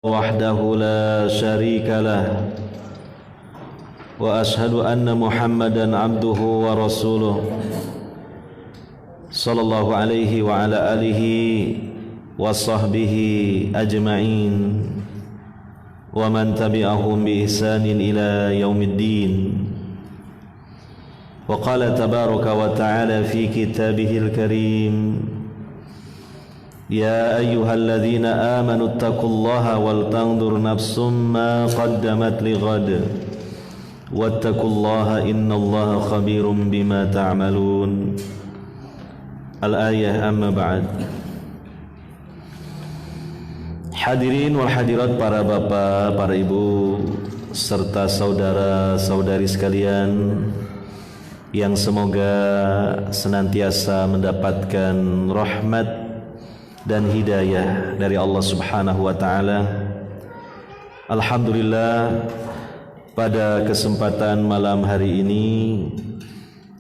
وحده لا شريك له وأشهد أن محمدا عبده ورسوله صلى الله عليه وعلى آله وصحبه أجمعين ومن تبعهم بإحسان إلى يوم الدين. وقال تبارك وتعالى في كتابه الكريم: يا أيها الذين آمنوا اتقوا الله ولتنظر نفس ما قدمت لغد واتقوا الله إن الله خبير بما تعملون. Al-ayah, amma ba'd. Hadirin wal hadirat, para bapak, para ibu, serta saudara-saudari sekalian yang semoga senantiasa mendapatkan rahmat dan hidayah dari Allah Subhanahu wa taala. Alhamdulillah, pada kesempatan malam hari ini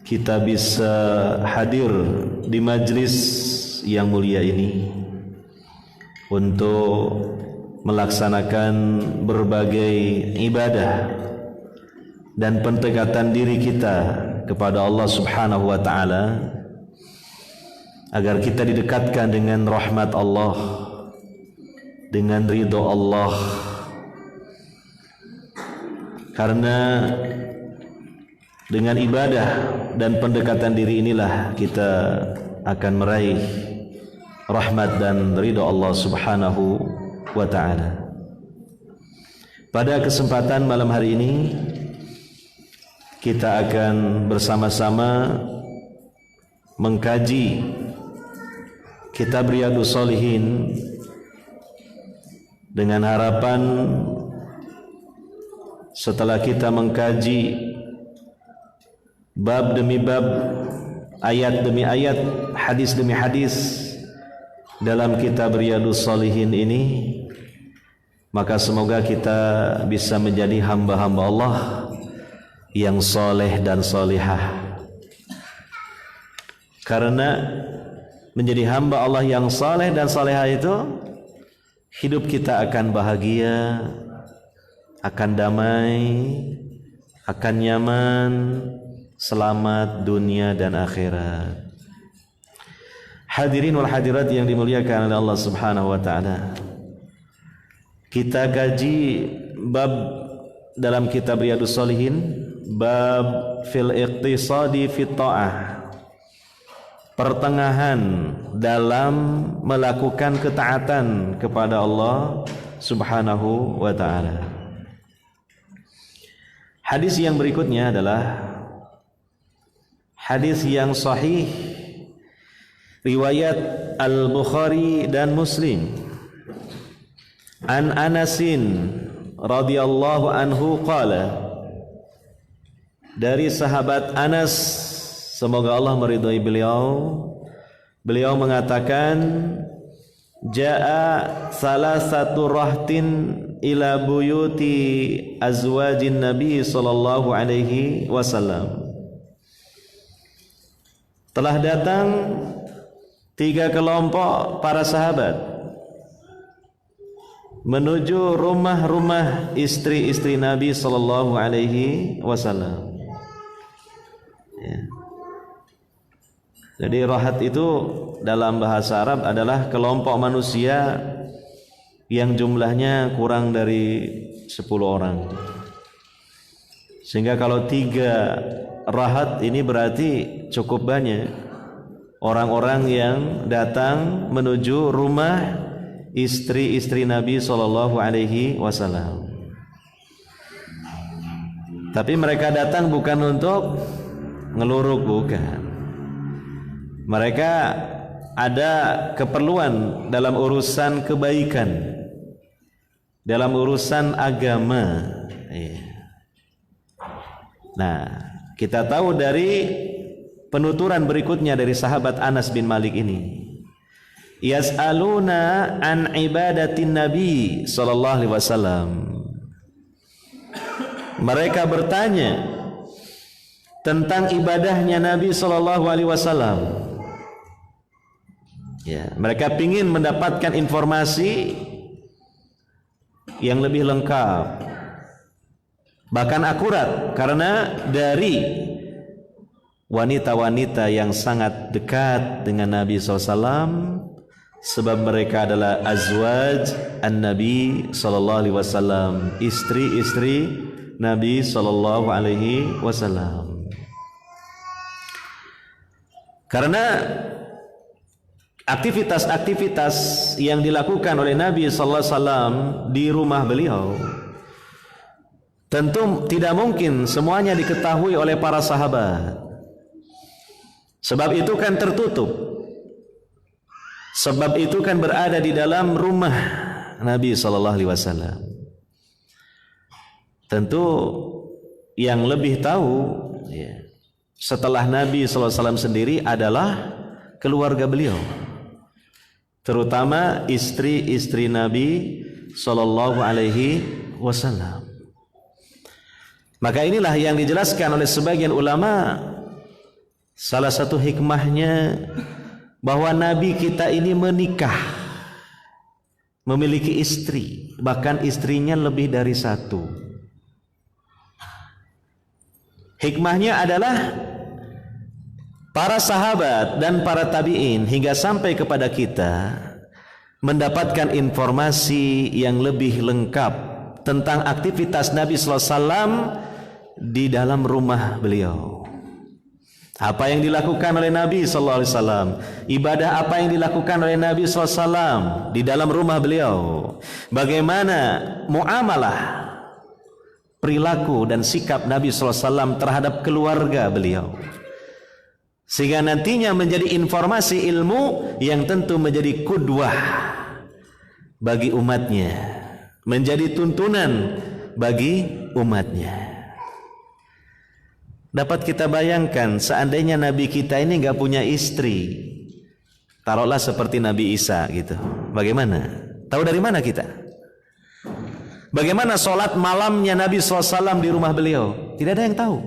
kita bisa hadir di majlis yang mulia ini untuk melaksanakan berbagai ibadah dan pendekatan diri kita kepada Allah Subhanahu wa taala, agar kita didekatkan dengan rahmat Allah, dengan ridho Allah. Karena dengan ibadah dan pendekatan diri inilah kita akan meraih rahmat dan ridho Allah Subhanahu wa ta'ala. Pada kesempatan malam hari ini kita akan bersama-sama mengkaji Kitab Riyadhus Shalihin dengan harapan setelah kita mengkaji bab demi bab, ayat demi ayat, hadis demi hadis dalam Kitab Riyadhus Shalihin ini, maka semoga kita bisa menjadi hamba-hamba Allah yang soleh dan solihah. Karena menjadi hamba Allah yang saleh dan salehah itu, hidup kita akan bahagia, akan damai, akan nyaman, selamat dunia dan akhirat. Hadirin wal hadirat yang dimuliakan oleh Allah Subhanahu wa taala, kita kaji bab dalam Kitab Riyadhus Shalihin, bab fil iqtisadi fit ta'ah, pertengahan dalam melakukan ketaatan kepada Allah Subhanahu wa ta'ala. Hadis yang berikutnya adalah hadis yang sahih riwayat Al-Bukhari dan Muslim. An Anasin radhiyallahu anhu qala, dari sahabat Anas, semoga Allah meridhai beliau, beliau mengatakan, jaa salasatu rahtin ila buyuti azwajin Nabi sallallahu alaihi wasallam. Telah datang 3 kelompok para sahabat menuju rumah-rumah istri-istri Nabi sallallahu alaihi wasallam. Ya. Jadi rahat itu dalam bahasa Arab adalah kelompok manusia yang jumlahnya kurang dari 10 orang. Sehingga kalau 3 rahat ini berarti cukup banyak orang-orang yang datang menuju rumah istri-istri Nabi sallallahu alaihi wasallam. Tapi mereka datang bukan untuk ngeluruk, bukan. Mereka ada keperluan dalam urusan kebaikan, dalam urusan agama. Nah, kita tahu dari penuturan berikutnya dari sahabat Anas bin Malik ini, yas'aluna an ibadatin Nabi sallallahu alaihi wasallam. Mereka bertanya tentang ibadahnya Nabi sallallahu alaihi wasallam. Ya, mereka ingin mendapatkan informasi yang lebih lengkap, bahkan akurat, karena dari wanita-wanita yang sangat dekat dengan Nabi SAW, sebab mereka adalah azwaj an-Nabi sallallahu alaihi wasallam, istri-istri Nabi sallallahu alaihi wasallam. Karena aktivitas-aktivitas yang dilakukan oleh Nabi sallallahu alaihi wasallam di rumah beliau tentu tidak mungkin semuanya diketahui oleh para sahabat. Sebab itu kan tertutup. Sebab itu kan berada di dalam rumah Nabi sallallahu alaihi wasallam. Tentu yang lebih tahu ya, setelah Nabi sallallahu alaihi wasallam sendiri adalah keluarga beliau, terutama istri-istri Nabi sallallahu alaihi wasallam. Maka inilah yang dijelaskan oleh sebagian ulama, salah satu hikmahnya bahwa Nabi kita ini menikah, memiliki istri, bahkan istrinya lebih dari satu. Hikmahnya adalah para sahabat dan para tabi'in hingga sampai kepada kita mendapatkan informasi yang lebih lengkap tentang aktivitas Nabi sallallahu alaihi wasallam di dalam rumah beliau. Apa yang dilakukan oleh Nabi sallallahu alaihi wasallam, ibadah apa yang dilakukan oleh Nabi sallallahu alaihi wasallam di dalam rumah beliau, bagaimana muamalah, perilaku dan sikap Nabi sallallahu alaihi wasallam terhadap keluarga beliau, sehingga nantinya menjadi informasi ilmu yang tentu menjadi qudwah bagi umatnya, menjadi tuntunan bagi umatnya. Dapat kita bayangkan seandainya Nabi kita ini nggak punya istri, taruhlah seperti Nabi Isa gitu, bagaimana? Tahu dari mana kita? Bagaimana sholat malamnya Nabi SAW di rumah beliau? Tidak ada yang tahu.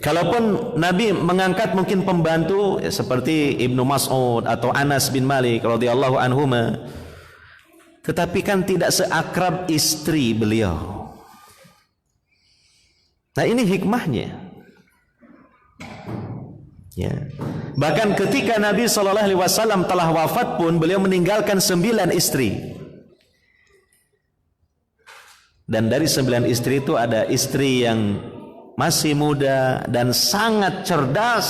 Kalaupun Nabi mengangkat mungkin pembantu ya, seperti Ibnu Mas'ud atau Anas bin Malik radhiyallahu anhuma, tetapi kan tidak seakrab istri beliau. Nah ini hikmahnya ya. Bahkan ketika Nabi SAW telah wafat pun beliau meninggalkan 9 istri. Dan dari 9 istri itu ada istri yang masih muda dan sangat cerdas.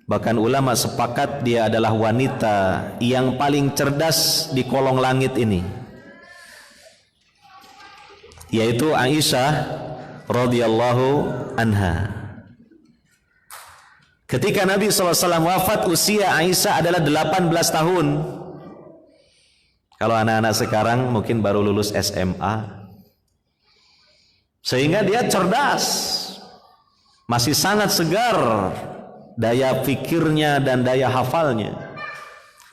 Bahkan ulama sepakat dia adalah wanita yang paling cerdas di kolong langit ini, yaitu Aisyah radhiyallahu anha. Ketika Nabi SAW wafat, usia Aisyah adalah 18 tahun. Kalau anak-anak sekarang mungkin baru lulus SMA. Sehingga dia cerdas, masih sangat segar daya pikirnya dan daya hafalnya.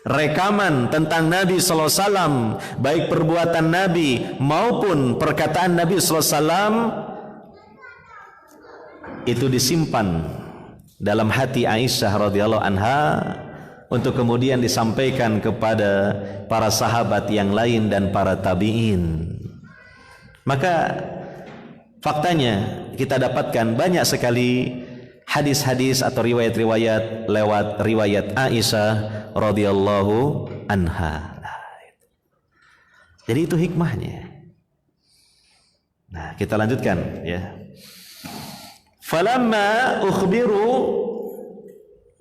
Rekaman tentang Nabi SAW, baik perbuatan Nabi maupun perkataan Nabi SAW, itu disimpan dalam hati Aisyah radhiyallahu anha untuk kemudian disampaikan kepada para sahabat yang lain dan para tabi'in. Maka faktanya kita dapatkan banyak sekali hadis-hadis atau riwayat-riwayat lewat riwayat Aisyah radhiyallahu anha. Jadi itu hikmahnya. Nah, kita lanjutkan ya. Falamma ukhbiru,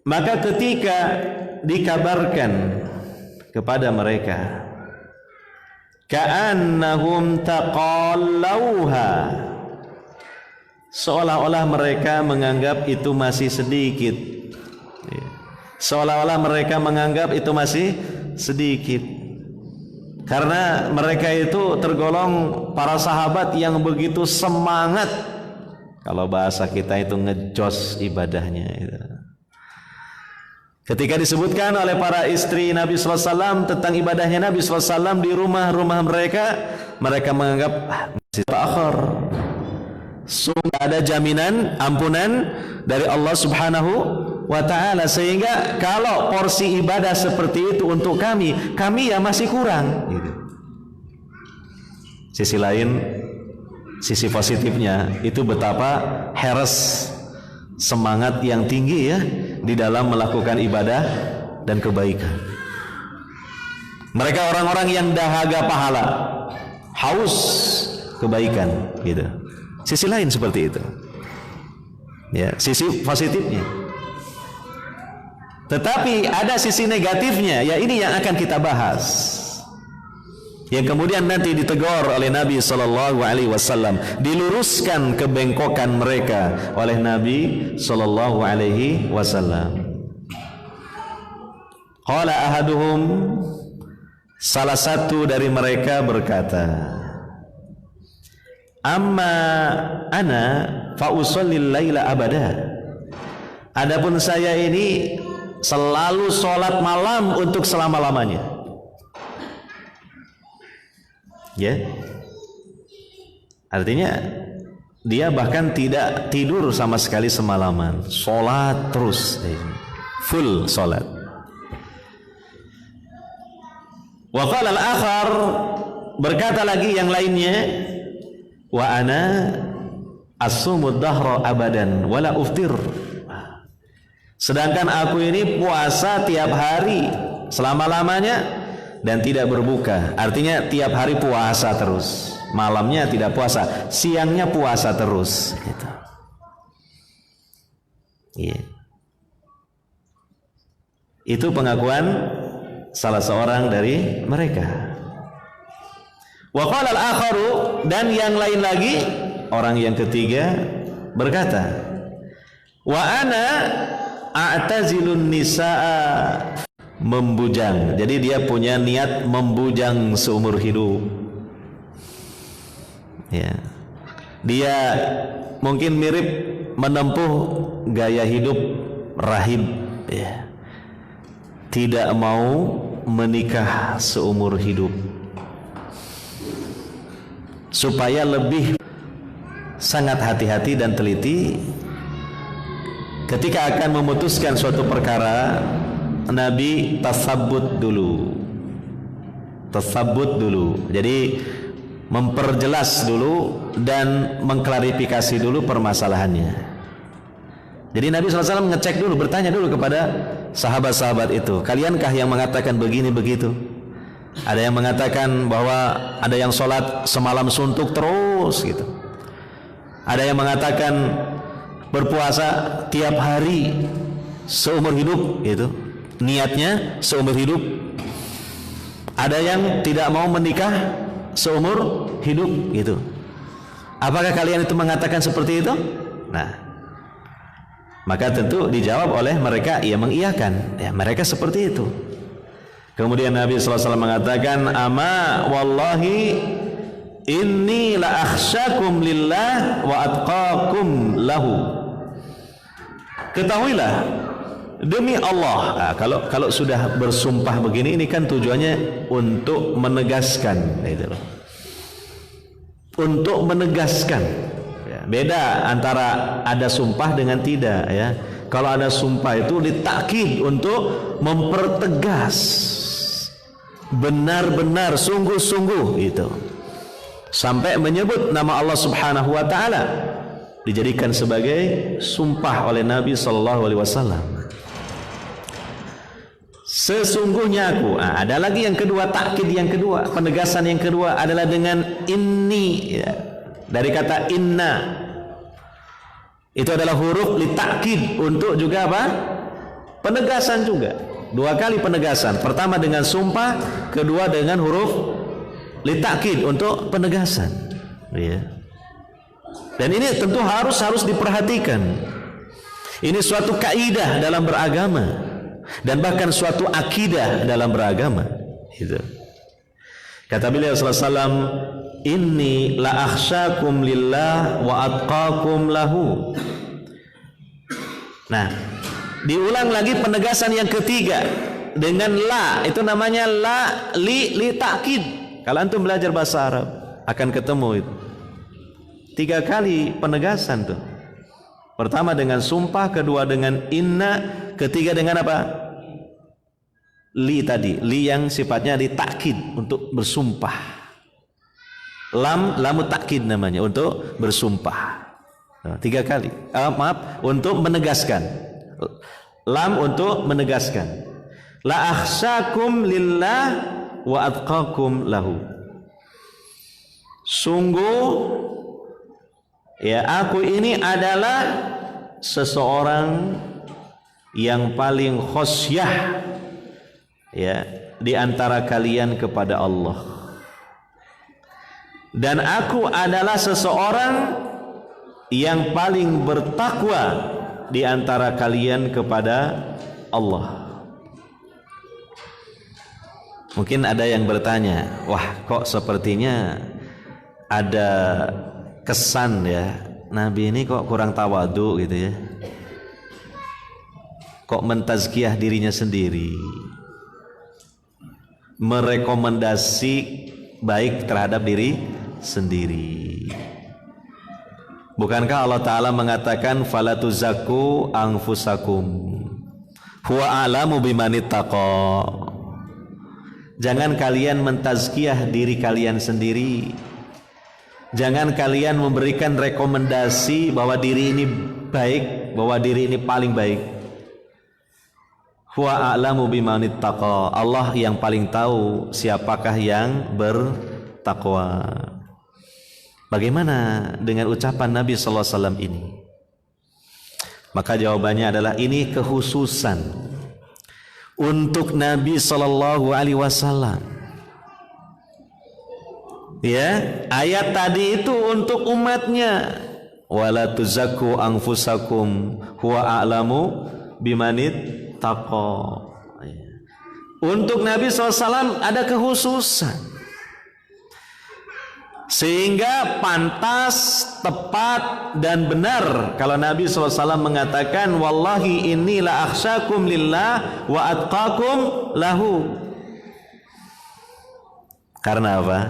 maka ketika dikabarkan kepada mereka, ka'annahum taqallauha, seolah-olah mereka menganggap itu masih sedikit, seolah-olah mereka menganggap itu masih sedikit, karena mereka itu tergolong para sahabat yang begitu semangat. Kalau bahasa kita itu ngejos ibadahnya itu. Ketika disebutkan oleh para istri Nabi SAW tentang ibadahnya Nabi SAW di rumah-rumah mereka, mereka menganggap masih ta'akhir. Sungguh ada jaminan ampunan dari Allah Subhanahu wa ta'ala, sehingga kalau porsi ibadah seperti itu untuk kami ya masih kurang gitu. Sisi lain, sisi positifnya itu betapa heres, semangat yang tinggi ya di dalam melakukan ibadah dan kebaikan. Mereka orang-orang yang dahaga pahala, haus kebaikan gitu. Sisi lain seperti itu ya, sisi positifnya. Tetapi ada sisi negatifnya, ya ini yang akan kita bahas, yang kemudian nanti ditegur oleh Nabi sallallahu alaihi wasallam, diluruskan kebengkokan mereka oleh Nabi sallallahu alaihi wasallam. Qala ahaduhum, salah satu dari mereka berkata, amma ana fa usallil laila abada. Adapun saya ini selalu sholat malam untuk selama-lamanya. Ya, artinya dia bahkan tidak tidur sama sekali semalaman, sholat terus, full sholat. Wa qala al-akhar, berkata lagi yang lainnya, wa ana as-sumud dahra abadan wala uftir. Sedangkan aku ini puasa tiap hari selama-lamanya dan tidak berbuka. Artinya tiap hari puasa terus, malamnya tidak puasa, siangnya puasa terus gitu. Iya. Itu pengakuan salah seorang dari mereka. Wa qala al-akharu, dan yang lain lagi, orang yang ketiga berkata, wa ana a'tazilun nisaa, membujang. Jadi dia punya niat membujang seumur hidup. Ya. Dia mungkin mirip menempuh gaya hidup rahib, ya. Tidak mau menikah seumur hidup, supaya lebih sangat hati-hati dan teliti ketika akan memutuskan suatu perkara. Nabi tasabbut dulu, jadi memperjelas dulu dan mengklarifikasi dulu permasalahannya. Jadi Nabi SAW ngecek dulu, bertanya dulu kepada sahabat-sahabat itu, kaliankah yang mengatakan begini begitu? Ada yang mengatakan bahwa ada yang sholat semalam suntuk terus gitu. Ada yang mengatakan berpuasa tiap hari seumur hidup gitu, niatnya seumur hidup. Ada yang tidak mau menikah seumur hidup gitu. Apakah kalian itu mengatakan seperti itu? Nah, maka tentu dijawab oleh mereka, ia mengiyakan, ya mereka seperti itu. Kemudian Nabi SAW mengatakan, ama wallahi inni la akhsyakum lillah wa atqakum lahu. Ketahuilah, demi Allah. Nah, kalau sudah bersumpah begini, ini kan tujuannya untuk menegaskan, gitu loh. Untuk menegaskan. Ya, beda antara ada sumpah dengan tidak, ya. Kalau ada sumpah itu ditakkid untuk mempertegas, benar-benar, sungguh-sungguh, itu. Sampai menyebut nama Allah Subhanahu wa Ta'ala, dijadikan sebagai sumpah oleh Nabi Sallallahu Alaihi Wasallam. Sesungguhnya aku. Nah, ada lagi yang kedua, takkid yang kedua, penegasan yang kedua adalah dengan inni, ya. Dari kata inna, itu adalah huruf li takkid, untuk juga apa? Penegasan juga. Dua kali penegasan. Pertama dengan sumpah, kedua dengan huruf li takkid, untuk penegasan, ya. Dan ini tentu harus diperhatikan. Ini suatu kaidah dalam beragama, dan bahkan suatu akidah dalam beragama. Itu. Kata beliau sallallahu alaihi wasallam, inni la akhsyakum lillah wa atqakum lahu. Nah, diulang lagi penegasan yang ketiga dengan la, itu namanya la li takkid. Kalau antum belajar bahasa Arab akan ketemu itu 3 kali penegasan tuh. Pertama dengan sumpah, kedua dengan inna, ketiga dengan apa? Li tadi, li yang sifatnya ditakkid untuk bersumpah. Lamu takkid namanya, untuk bersumpah. 3 kali. Untuk menegaskan. Lam untuk menegaskan. La akhsyakum lillah wa atqakum lahu. Sungguh ya, aku ini adalah seseorang yang paling khosyah ya di antara kalian kepada Allah. Dan aku adalah seseorang yang paling bertakwa di antara kalian kepada Allah. Mungkin ada yang bertanya, wah kok sepertinya ada kesan ya, Nabi ini kok kurang tawadu gitu ya. Kok mentazkiyah dirinya sendiri, merekomendasi baik terhadap diri sendiri. Bukankah Allah Ta'ala mengatakan fala tuzakku anfusakum huwa a'lamu bimanittaqa. Jangan kalian mentazkiyah diri kalian sendiri. Jangan kalian memberikan rekomendasi bahwa diri ini baik, bahwa diri ini paling baik. Huwa a'lamu bimanittaqa. Allah yang paling tahu siapakah yang bertakwa. Bagaimana dengan ucapan Nabi sallallahu alaihi wasallam ini? Maka jawabannya adalah ini kekhususan untuk Nabi sallallahu alaihi wasallam. Ya, ayat tadi itu untuk umatnya. Wala tuzakku anfusakum huwa a'lamu bimanit taqa. Untuk Nabi SAW ada kekhususan, sehingga pantas, tepat dan benar kalau Nabi SAW mengatakan wallahi inni la akhsyakum lillah wa atqakum lahu. Karena apa?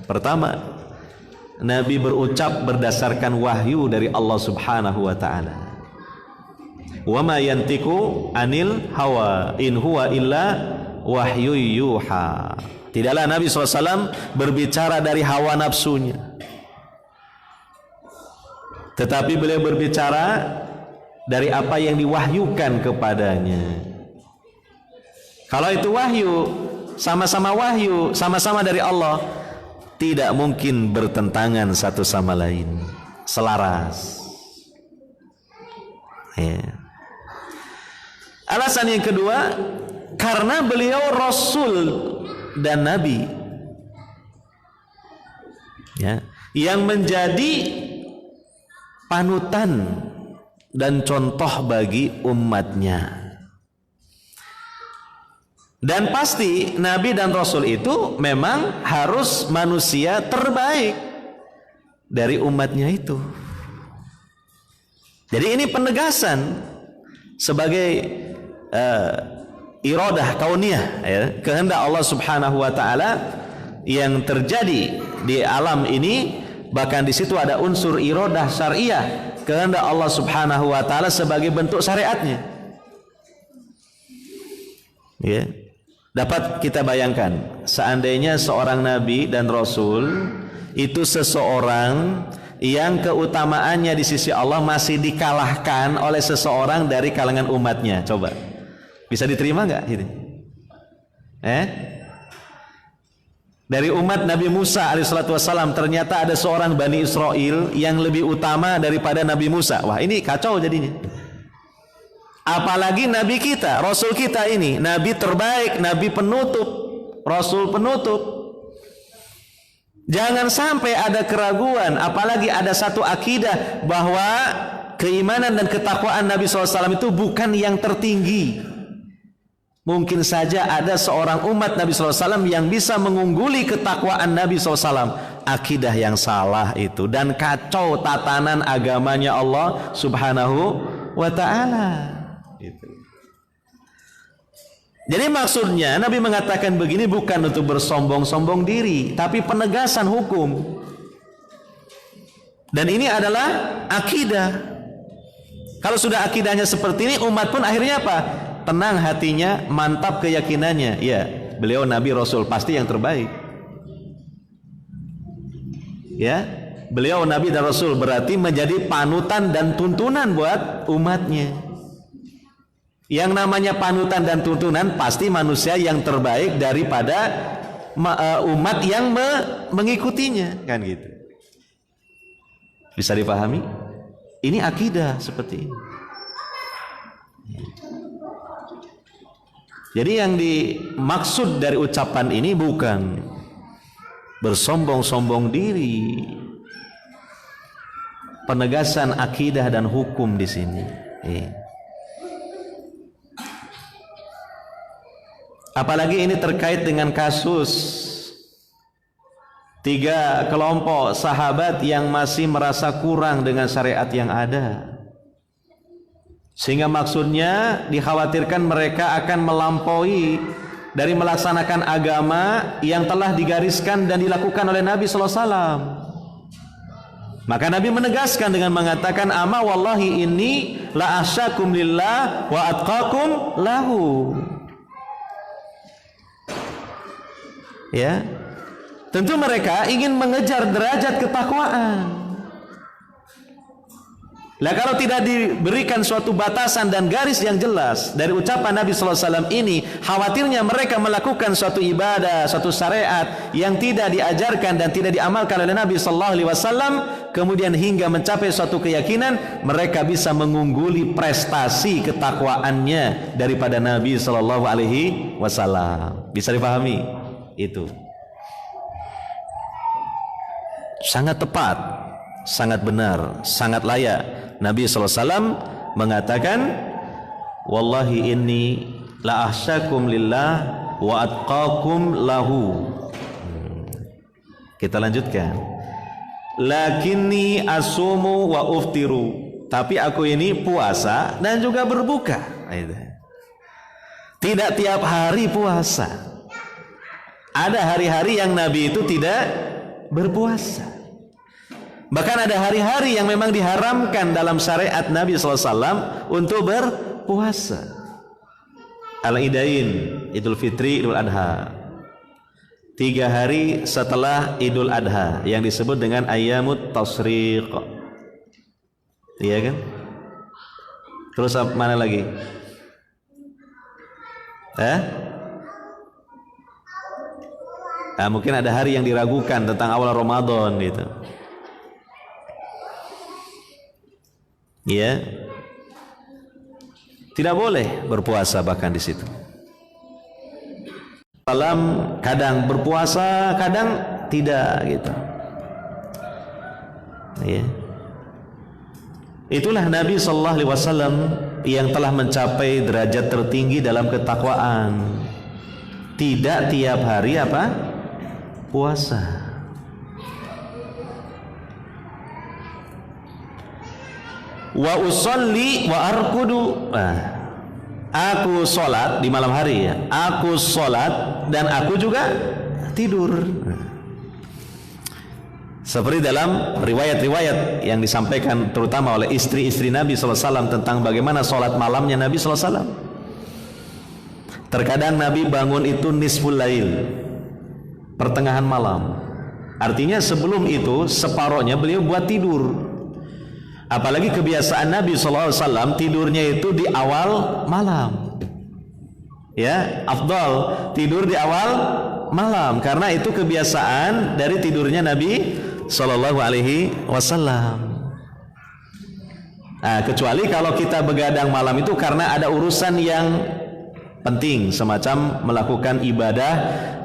Pertama, Nabi berucap berdasarkan wahyu dari Allah Subhanahu wa taala. Wa ma yantiqu anil hawa in huwa illa wahyu yuha. Tidaklah Nabi SAW berbicara dari hawa nafsunya, tetapi beliau berbicara dari apa yang diwahyukan kepadanya. Kalau itu wahyu, sama-sama wahyu, sama-sama dari Allah, tidak mungkin bertentangan satu sama lain, selaras. Ya. Alasan yang kedua, karena beliau Rasul dan Nabi ya, yang menjadi panutan dan contoh bagi umatnya. Dan pasti Nabi dan Rasul itu memang harus manusia terbaik dari umatnya itu. Jadi ini penegasan sebagai iradah kauniyah ya, kehendak Allah Subhanahu wa taala yang terjadi di alam ini. Bahkan di situ ada unsur iradah syariah, kehendak Allah Subhanahu wa taala sebagai bentuk syariatnya. Ya. Dapat kita bayangkan, seandainya seorang nabi dan rasul itu seseorang yang keutamaannya di sisi Allah masih dikalahkan oleh seseorang dari kalangan umatnya, coba bisa diterima nggak ini? Dari umat Nabi Musa alaihissalatu wassalam ternyata ada seorang Bani Israel yang lebih utama daripada Nabi Musa. Wah, ini kacau jadinya. Apalagi Nabi kita, Rasul kita ini, Nabi terbaik, Nabi penutup, Rasul penutup. Jangan sampai ada keraguan, apalagi ada satu akidah bahwa keimanan dan ketakwaan Nabi SAW itu bukan yang tertinggi. Mungkin saja ada seorang umat Nabi SAW yang bisa mengungguli ketakwaan Nabi SAW. Akidah yang salah itu dan kacau tatanan agamanya Allah Subhanahu wa ta'ala. Jadi maksudnya Nabi mengatakan begini bukan untuk bersombong-sombong diri, tapi penegasan hukum. Dan ini adalah akidah. Kalau sudah akidahnya seperti ini, umat pun akhirnya apa? Tenang hatinya, mantap keyakinannya. Ya, beliau Nabi Rasul pasti yang terbaik. Ya, beliau Nabi dan Rasul berarti menjadi panutan dan tuntunan buat umatnya. Yang namanya panutan dan tuntunan pasti manusia yang terbaik daripada umat yang mengikutinya, kan gitu. Bisa dipahami? Ini akidah seperti ini. Jadi yang dimaksud dari ucapan ini bukan bersombong-sombong diri. Penegasan akidah dan hukum di sini. Apalagi ini terkait dengan kasus 3 kelompok sahabat yang masih merasa kurang dengan syariat yang ada, sehingga maksudnya dikhawatirkan mereka akan melampaui dari melaksanakan agama yang telah digariskan dan dilakukan oleh Nabi SAW. Maka Nabi menegaskan dengan mengatakan, ama wallahi inni la asyakum lillah wa atqakum lahu. Ya, tentu mereka ingin mengejar derajat ketakwaan. Lah kalau tidak diberikan suatu batasan dan garis yang jelas dari ucapan Nabi SAW ini, khawatirnya mereka melakukan suatu ibadah, suatu syariat yang tidak diajarkan dan tidak diamalkan oleh Nabi SAW, kemudian hingga mencapai suatu keyakinan mereka bisa mengungguli prestasi ketakwaannya daripada Nabi SAW. Bisa dipahami? Itu sangat tepat, sangat benar, sangat layak. Nabi SAW mengatakan, wallahi inni la ahsyakum lillah wa atqakum lahu. Kita lanjutkan. Lakinni asumu wa uftiru. Tapi aku ini puasa dan juga berbuka. Tidak tiap hari puasa. Ada hari-hari yang Nabi itu tidak berpuasa. Bahkan ada hari-hari yang memang diharamkan dalam syariat Nabi SAW untuk berpuasa. Al-Idain, Idul Fitri, Idul Adha. 3 hari setelah Idul Adha yang disebut dengan Ayyamut Tashriq. Iya kan? Terus mana lagi? Mungkin ada hari yang diragukan tentang awal Ramadan gitu. Ya, tidak boleh berpuasa bahkan di situ. Salam kadang berpuasa, kadang tidak gitu. Ya. Itulah Nabi Sallallahu Alaihi Wasallam yang telah mencapai derajat tertinggi dalam ketakwaan. Tidak tiap hari apa? Puasa. Wa usolli wa arkudu. Aku sholat di malam hari ya. Aku sholat dan aku juga tidur. Seperti dalam riwayat-riwayat yang disampaikan terutama oleh istri-istri Nabi SAW tentang bagaimana sholat malamnya Nabi SAW. Terkadang Nabi bangun itu nisful lail, pertengahan malam. Artinya sebelum itu separohnya beliau buat tidur. Apalagi kebiasaan Nabi SAW tidurnya itu di awal malam. Ya, afdal tidur di awal malam karena itu kebiasaan dari tidurnya Nabi Sallallahu Alaihi Wasallam. Kecuali kalau kita begadang malam itu karena ada urusan yang penting semacam melakukan ibadah,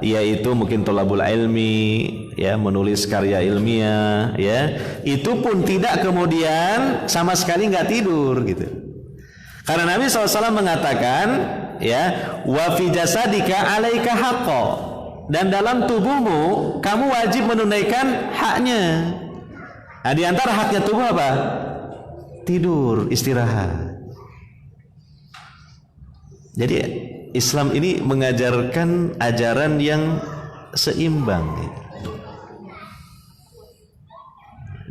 yaitu mungkin thalabul ilmi, ya, menulis karya ilmiah, ya, itu pun tidak kemudian sama sekali nggak tidur gitu. Karena Nabi SAW mengatakan, ya, wa fi jasadika alaika haqqo, dan dalam tubuhmu kamu wajib menunaikan haknya. Nah, di antara haknya tubuh apa? Tidur, istirahat. Jadi Islam ini mengajarkan ajaran yang seimbang.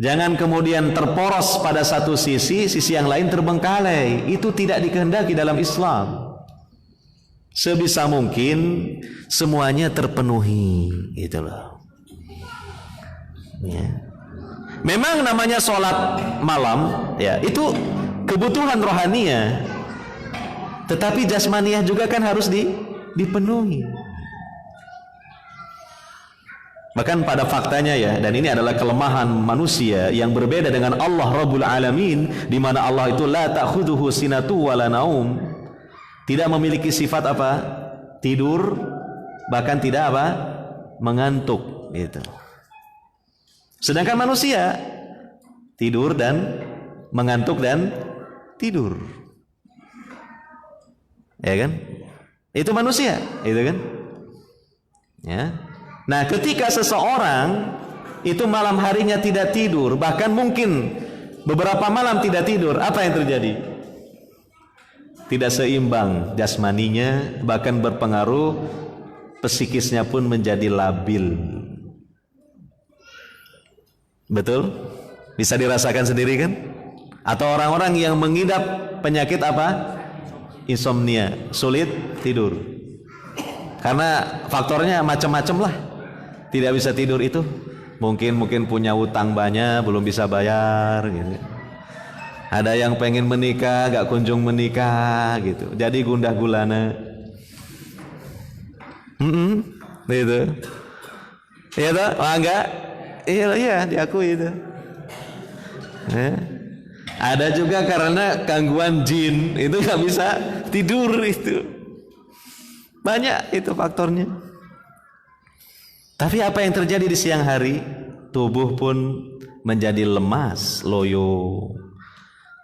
Jangan kemudian terporos pada satu sisi yang lain terbengkalai. Itu tidak dikehendaki dalam Islam. Sebisa mungkin semuanya terpenuhi, gitu loh. Ya. Memang namanya sholat malam, ya itu kebutuhan rohaniah. Tetapi jasmaniah juga kan harus dipenuhi. Bahkan pada faktanya ya, dan ini adalah kelemahan manusia yang berbeda dengan Allah Rabbul Alamin, di mana Allah itu la ta'khudhuhu sinatu wala naum, tidak memiliki sifat apa? Tidur, bahkan tidak apa? Mengantuk, gitu. Sedangkan manusia tidur dan mengantuk dan tidur. Ya kan? Itu manusia, itu kan? Ya. Nah, ketika seseorang itu malam harinya tidak tidur, bahkan mungkin beberapa malam tidak tidur, apa yang terjadi? Tidak seimbang jasmaninya, bahkan berpengaruh psikisnya pun menjadi labil. Betul? Bisa dirasakan sendiri kan? Atau orang-orang yang mengidap penyakit apa? Insomnia, sulit tidur. Karena faktornya macam-macam lah. Tidak bisa tidur itu mungkin punya utang banyak, belum bisa bayar gitu. Ada yang pengen menikah gak kunjung menikah gitu, jadi gundah gulana. Gitu. Iya toh? Wah enggak? Iya diakui itu. Ada juga karena gangguan jin, itu gak bisa tidur itu. Banyak itu faktornya. Tapi apa yang terjadi di siang hari? Tubuh pun menjadi lemas, loyo,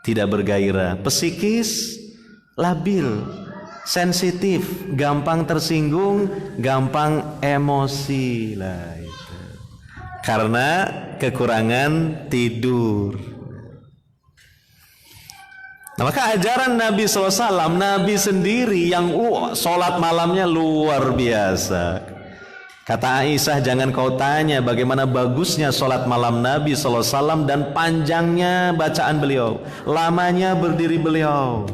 tidak bergairah, psikis labil, sensitif, gampang tersinggung, gampang emosi lah itu. Karena kekurangan tidur. Nah, maka ajaran Nabi SAW, Nabi sendiri yang sholat malamnya luar biasa. Kata Aisyah, jangan kau tanya bagaimana bagusnya sholat malam Nabi SAW dan panjangnya bacaan beliau, lamanya berdiri beliau.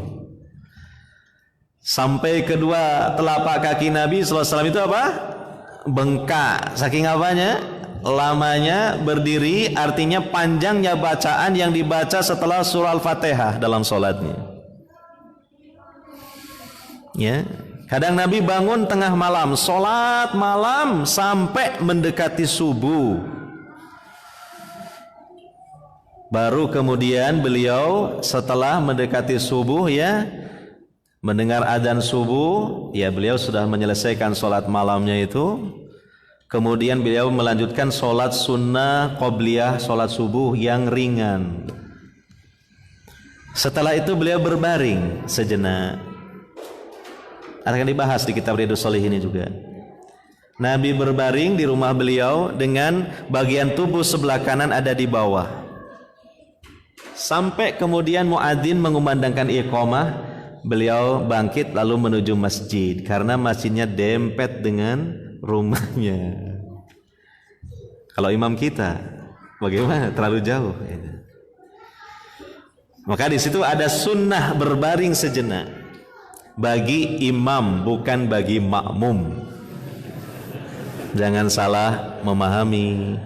Sampai kedua telapak kaki Nabi SAW itu apa? Bengkak. Saking apanya? Lamanya berdiri, artinya panjangnya bacaan yang dibaca setelah surah Al-Fatihah dalam sholatnya. Ya. Kadang Nabi bangun tengah malam, sholat malam sampai mendekati subuh. Baru kemudian beliau setelah mendekati subuh ya, mendengar adzan subuh, ya beliau sudah menyelesaikan sholat malamnya itu. Kemudian beliau melanjutkan sholat sunnah qobliyah, sholat subuh yang ringan. Setelah itu beliau berbaring sejenak. Akan dibahas di kitab Riyadhus Shalihin ini juga. Nabi berbaring di rumah beliau dengan bagian tubuh sebelah kanan ada di bawah. Sampai kemudian muadzin mengumandangkan iqamah, beliau bangkit lalu menuju masjid karena masjidnya dempet dengan rumahnya. Kalau imam kita bagaimana? Terlalu jauh. Maka di situ ada sunnah berbaring sejenak. Bagi imam, bukan bagi makmum. Jangan salah memahami.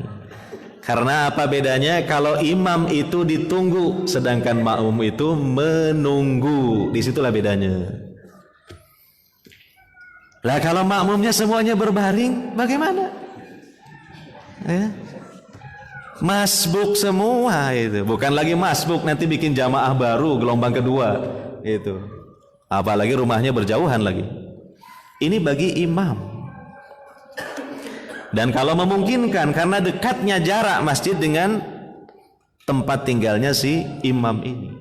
Karena apa bedanya? Kalau imam itu ditunggu, sedangkan makmum itu menunggu. Disitulah bedanya. Lah kalau makmumnya semuanya berbaring, bagaimana? Ya. Masbuk semua itu. Bukan lagi masbuk, nanti bikin jamaah baru, gelombang kedua. Itu. Apalagi rumahnya berjauhan lagi. Ini bagi imam. Dan kalau memungkinkan, karena dekatnya jarak masjid dengan tempat tinggalnya si imam ini.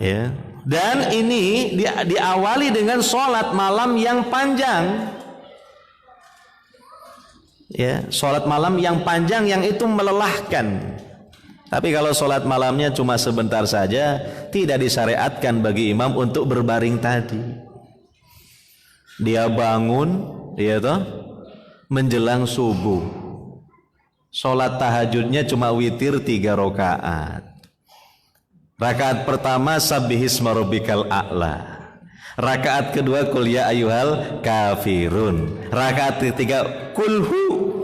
Ya. Dan ini diawali dengan sholat malam yang panjang. Ya, sholat malam yang panjang yang itu melelahkan. Tapi kalau sholat malamnya cuma sebentar saja, tidak disyariatkan bagi imam untuk berbaring tadi. Dia bangun, dia menjelang subuh. Sholat tahajudnya cuma witir 3 rakaat. Rakaat pertama sabbihisma rabbikal a'la. Rakaat kedua qul ya ayyuhal kafirun. Rakaat ketiga kulhu.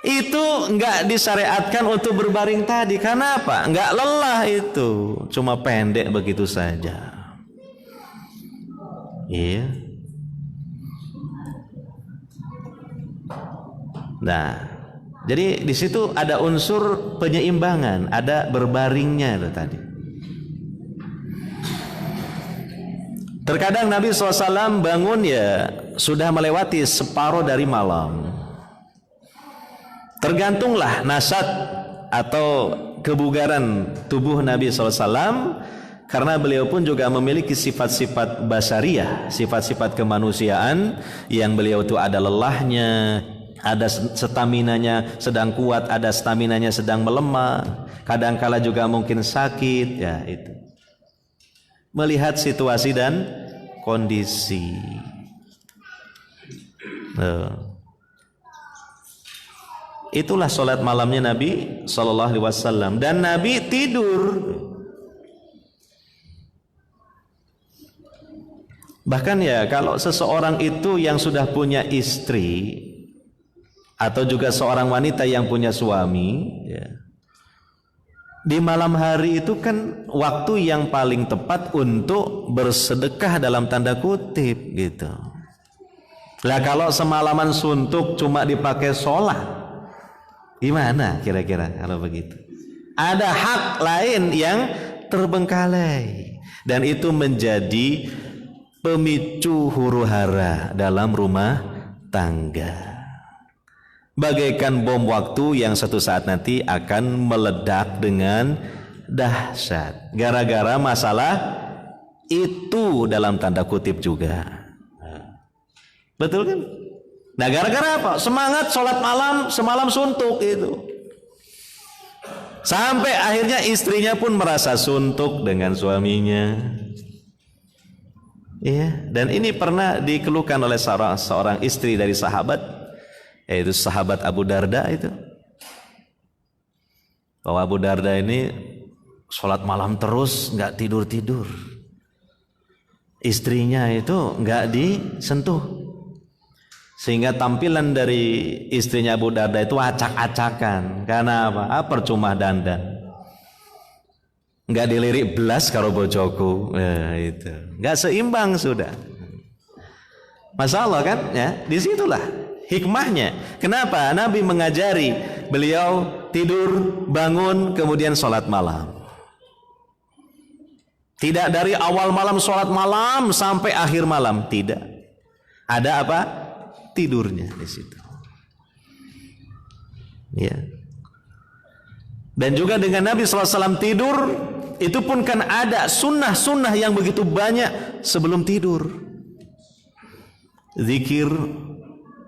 Itu enggak disyariatkan untuk berbaring tadi. Karena apa? Enggak lelah itu. Cuma pendek begitu saja. Iya. Nah, jadi di situ ada unsur penyeimbangan, ada berbaringnya itu tadi. Terkadang Nabi SAW bangun ya sudah melewati separuh dari malam. Tergantunglah nasat atau kebugaran tubuh Nabi SAW, karena beliau pun juga memiliki sifat-sifat basariyah, sifat-sifat kemanusiaan yang beliau itu ada lelahnya, ada staminanya sedang kuat, ada staminanya sedang melemah, kadangkala juga mungkin sakit, ya itu. Melihat situasi dan kondisi. Itulah sholat malamnya Nabi Sallallahu Alaihi Wasallam. Dan Nabi tidur. Bahkan ya kalau seseorang itu yang sudah punya istri atau juga seorang wanita yang punya suami, ya, di malam hari itu kan waktu yang paling tepat untuk bersedekah dalam tanda kutip gitu. Lah kalau semalaman suntuk cuma dipakai sholat, gimana kira-kira kalau begitu? Ada hak lain yang terbengkalai, dan itu menjadi pemicu huru hara dalam rumah tangga. Bagaikan bom waktu yang suatu saat nanti akan meledak dengan dahsyat gara-gara masalah itu dalam tanda kutip juga. Betul kan? Nah, gara-gara apa? Semangat sholat malam semalam suntuk itu. Sampai akhirnya istrinya pun merasa suntuk dengan suaminya. Iya, dan ini pernah dikeluhkan oleh seorang istri dari sahabat, yaitu sahabat Abu Darda itu, bahwa Abu Darda ini sholat malam terus, nggak tidur-tidur. Istrinya itu nggak disentuh, sehingga tampilan dari istrinya Abu Darda itu acak-acakan. Karena apa? Percuma dandan, nggak dilirik belas karo bojoku, itu nggak seimbang sudah. Masalah kan? Ya, disitulah hikmahnya. Kenapa Nabi mengajari beliau tidur, bangun, kemudian sholat malam. Tidak dari awal malam sholat malam sampai akhir malam, tidak. Ada apa? Tidurnya di situ. Ya. Dan juga dengan Nabi SAW tidur, itu pun kan ada sunnah-sunnah yang begitu banyak sebelum tidur. Zikir,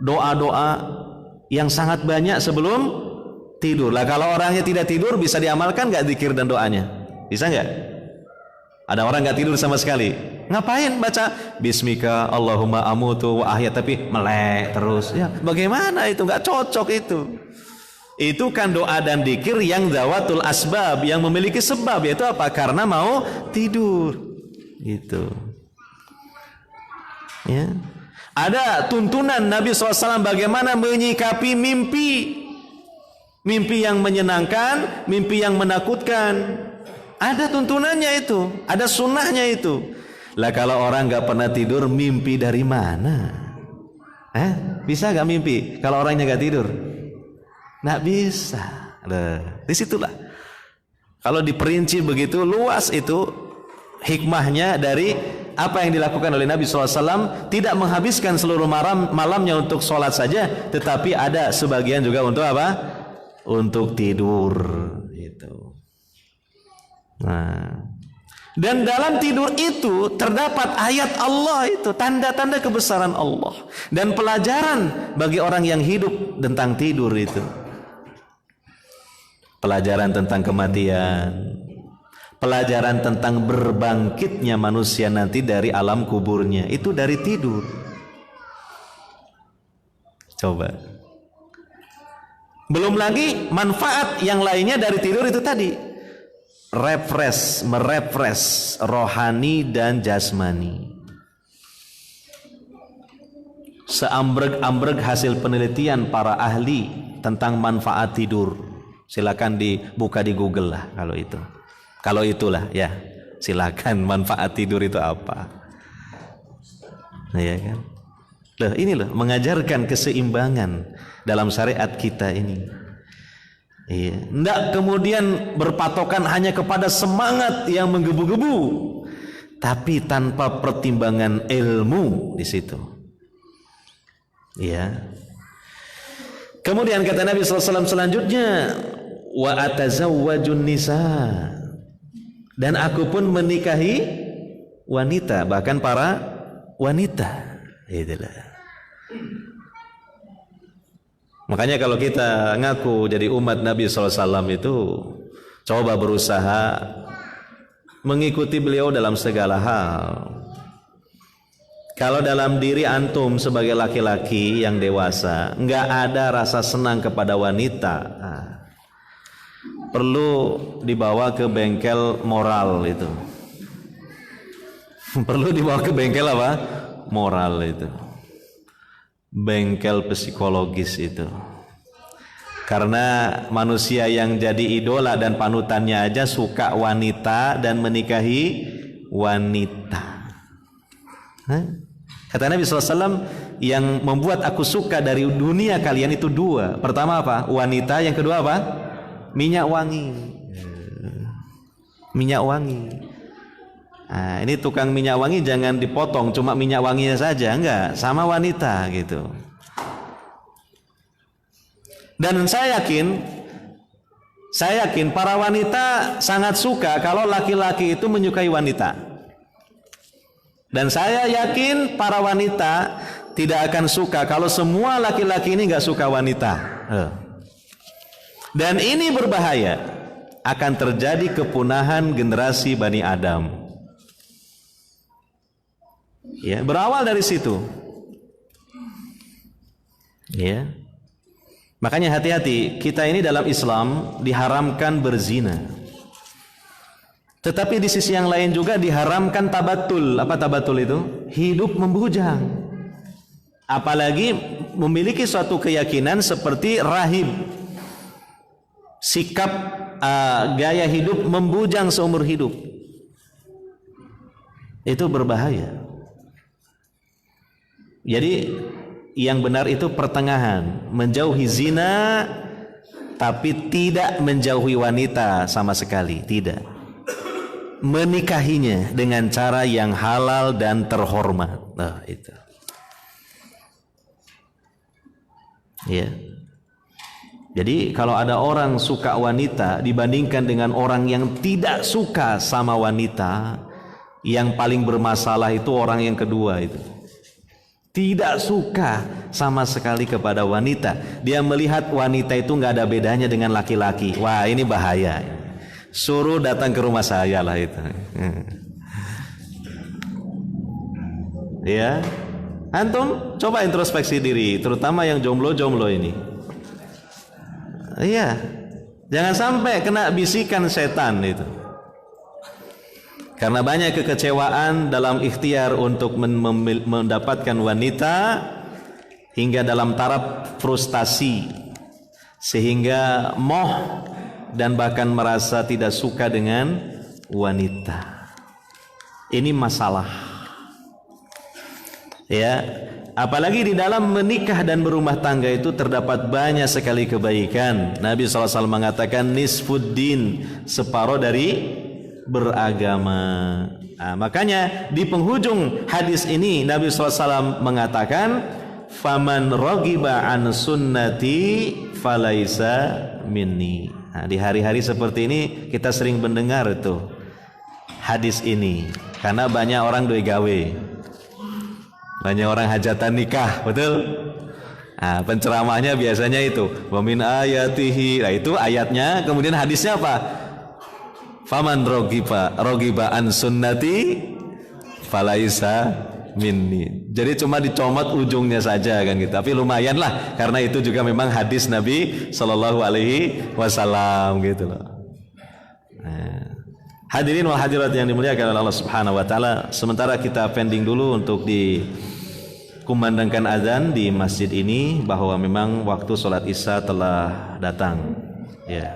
doa-doa yang sangat banyak sebelum tidur. Lah kalau orangnya tidak tidur, bisa diamalkan nggak zikir dan doanya? Bisa nggak? Ada orang nggak tidur sama sekali. Ngapain baca Bismika Allahumma amutu wa ahya tapi melek terus? Ya, bagaimana itu? Nggak cocok itu. Itu kan doa dan zikir yang zawatul asbab, yang memiliki sebab, yaitu apa? Karena mau tidur. Gitu. Ya. Ada tuntunan Nabi SAW bagaimana menyikapi mimpi. Mimpi yang menyenangkan, mimpi yang menakutkan. Ada tuntunannya itu, ada sunnahnya itu. Lah kalau orang nggak pernah tidur, mimpi dari mana? Bisa nggak mimpi kalau orangnya nggak tidur? Nggak bisa. Disitulah. Kalau diperinci begitu luas itu hikmahnya dari apa yang dilakukan oleh Nabi SAW. Tidak menghabiskan seluruh malamnya untuk sholat saja, tetapi ada sebagian juga untuk apa? Untuk tidur. Gitu. Nah, dan dalam tidur itu terdapat ayat Allah itu, tanda-tanda kebesaran Allah, dan pelajaran bagi orang yang hidup tentang tidur itu. Pelajaran tentang kematian, pelajaran tentang berbangkitnya manusia nanti dari alam kuburnya, itu dari tidur. Coba. Belum lagi manfaat yang lainnya dari tidur itu tadi, merefresh rohani dan jasmani. Seambrek-ambrek hasil penelitian para ahli tentang manfaat tidur. Silakan dibuka di Google lah kalau itu. Kalau itulah ya, silakan manfaat tidur itu apa. Nah, ya kan? Loh, ini loh mengajarkan keseimbangan dalam syariat kita ini. Iya, enggak kemudian berpatokan hanya kepada semangat yang menggebu-gebu, tapi tanpa pertimbangan ilmu di situ. Iya. Kemudian kata Nabi SAW selanjutnya, wa atazawwajun nisa, dan aku pun menikahi wanita, bahkan para wanita. Itulah. Makanya kalau kita ngaku jadi umat Nabi SAW itu coba berusaha mengikuti beliau dalam segala hal. Kalau dalam diri antum sebagai laki-laki yang dewasa nggak ada rasa senang kepada wanita, perlu dibawa ke bengkel moral itu. Perlu dibawa ke bengkel apa? Moral itu. Bengkel psikologis itu. Karena manusia yang jadi idola dan panutannya aja suka wanita dan menikahi wanita. Kata Nabi SAW, yang membuat aku suka dari dunia kalian itu dua. Pertama apa? Wanita. Yang kedua apa? Minyak wangi. Minyak wangi. Nah, ini tukang minyak wangi jangan dipotong cuma minyak wanginya saja, enggak, sama wanita gitu. Dan saya yakin para wanita sangat suka kalau laki-laki itu menyukai wanita. Dan saya yakin para wanita tidak akan suka kalau semua laki-laki ini enggak suka wanita. Dan ini berbahaya, akan terjadi kepunahan generasi Bani Adam. Ya, berawal dari situ. Ya. Makanya hati-hati, kita ini dalam Islam diharamkan berzina. Tetapi di sisi yang lain juga diharamkan tabatul. Apa tabatul itu? Hidup membujang. Apalagi memiliki suatu keyakinan seperti rahib. Sikap gaya hidup membujang seumur hidup. Itu berbahaya. Jadi yang benar itu pertengahan, menjauhi zina tapi tidak menjauhi wanita sama sekali, tidak. Menikahinya dengan cara yang halal dan terhormat. Nah, itu. Ya. Jadi kalau ada orang suka wanita dibandingkan dengan orang yang tidak suka sama wanita, yang paling bermasalah itu orang yang kedua itu. Tidak suka sama sekali kepada wanita. Dia melihat wanita itu nggak ada bedanya dengan laki-laki. Wah, ini bahaya. Suruh datang ke rumah saya lah itu. Ya, antum coba introspeksi diri, terutama yang jomblo-jomblo ini. Iya, jangan sampai kena bisikan setan itu. Karena banyak kekecewaan dalam ikhtiar untuk mendapatkan wanita hingga dalam taraf frustasi, sehingga moh dan bahkan merasa tidak suka dengan wanita. Ini masalah. Ya, apalagi di dalam menikah dan berumah tangga itu terdapat banyak sekali kebaikan. Nabi SAW mengatakan nisfuddin, separuh dari beragama. Nah, makanya di penghujung hadis ini Nabi SAW mengatakan, faman raghiba an sunnati falaisa minni. Nah, di hari-hari seperti ini kita sering mendengar itu hadis ini, karena banyak orang doi gawe, banyak orang hajatan nikah, betul? Nah, penceramahnya biasanya itu wa min ayatihi. Nah, itu ayatnya, kemudian hadisnya apa? Faman raghiba an sunnati falaisa minni. Jadi cuma dicomot ujungnya saja kan gitu. Tapi lumayan lah karena itu juga memang hadis Nabi Shallallahu Alaihi Wasallam gitu loh. Hadirin wal hadirat yang dimuliakan oleh Allah Subhanahu Wa Taala. Sementara kita pending dulu untuk dikumandangkan azan di masjid ini bahwa memang waktu sholat isya telah datang. Ya.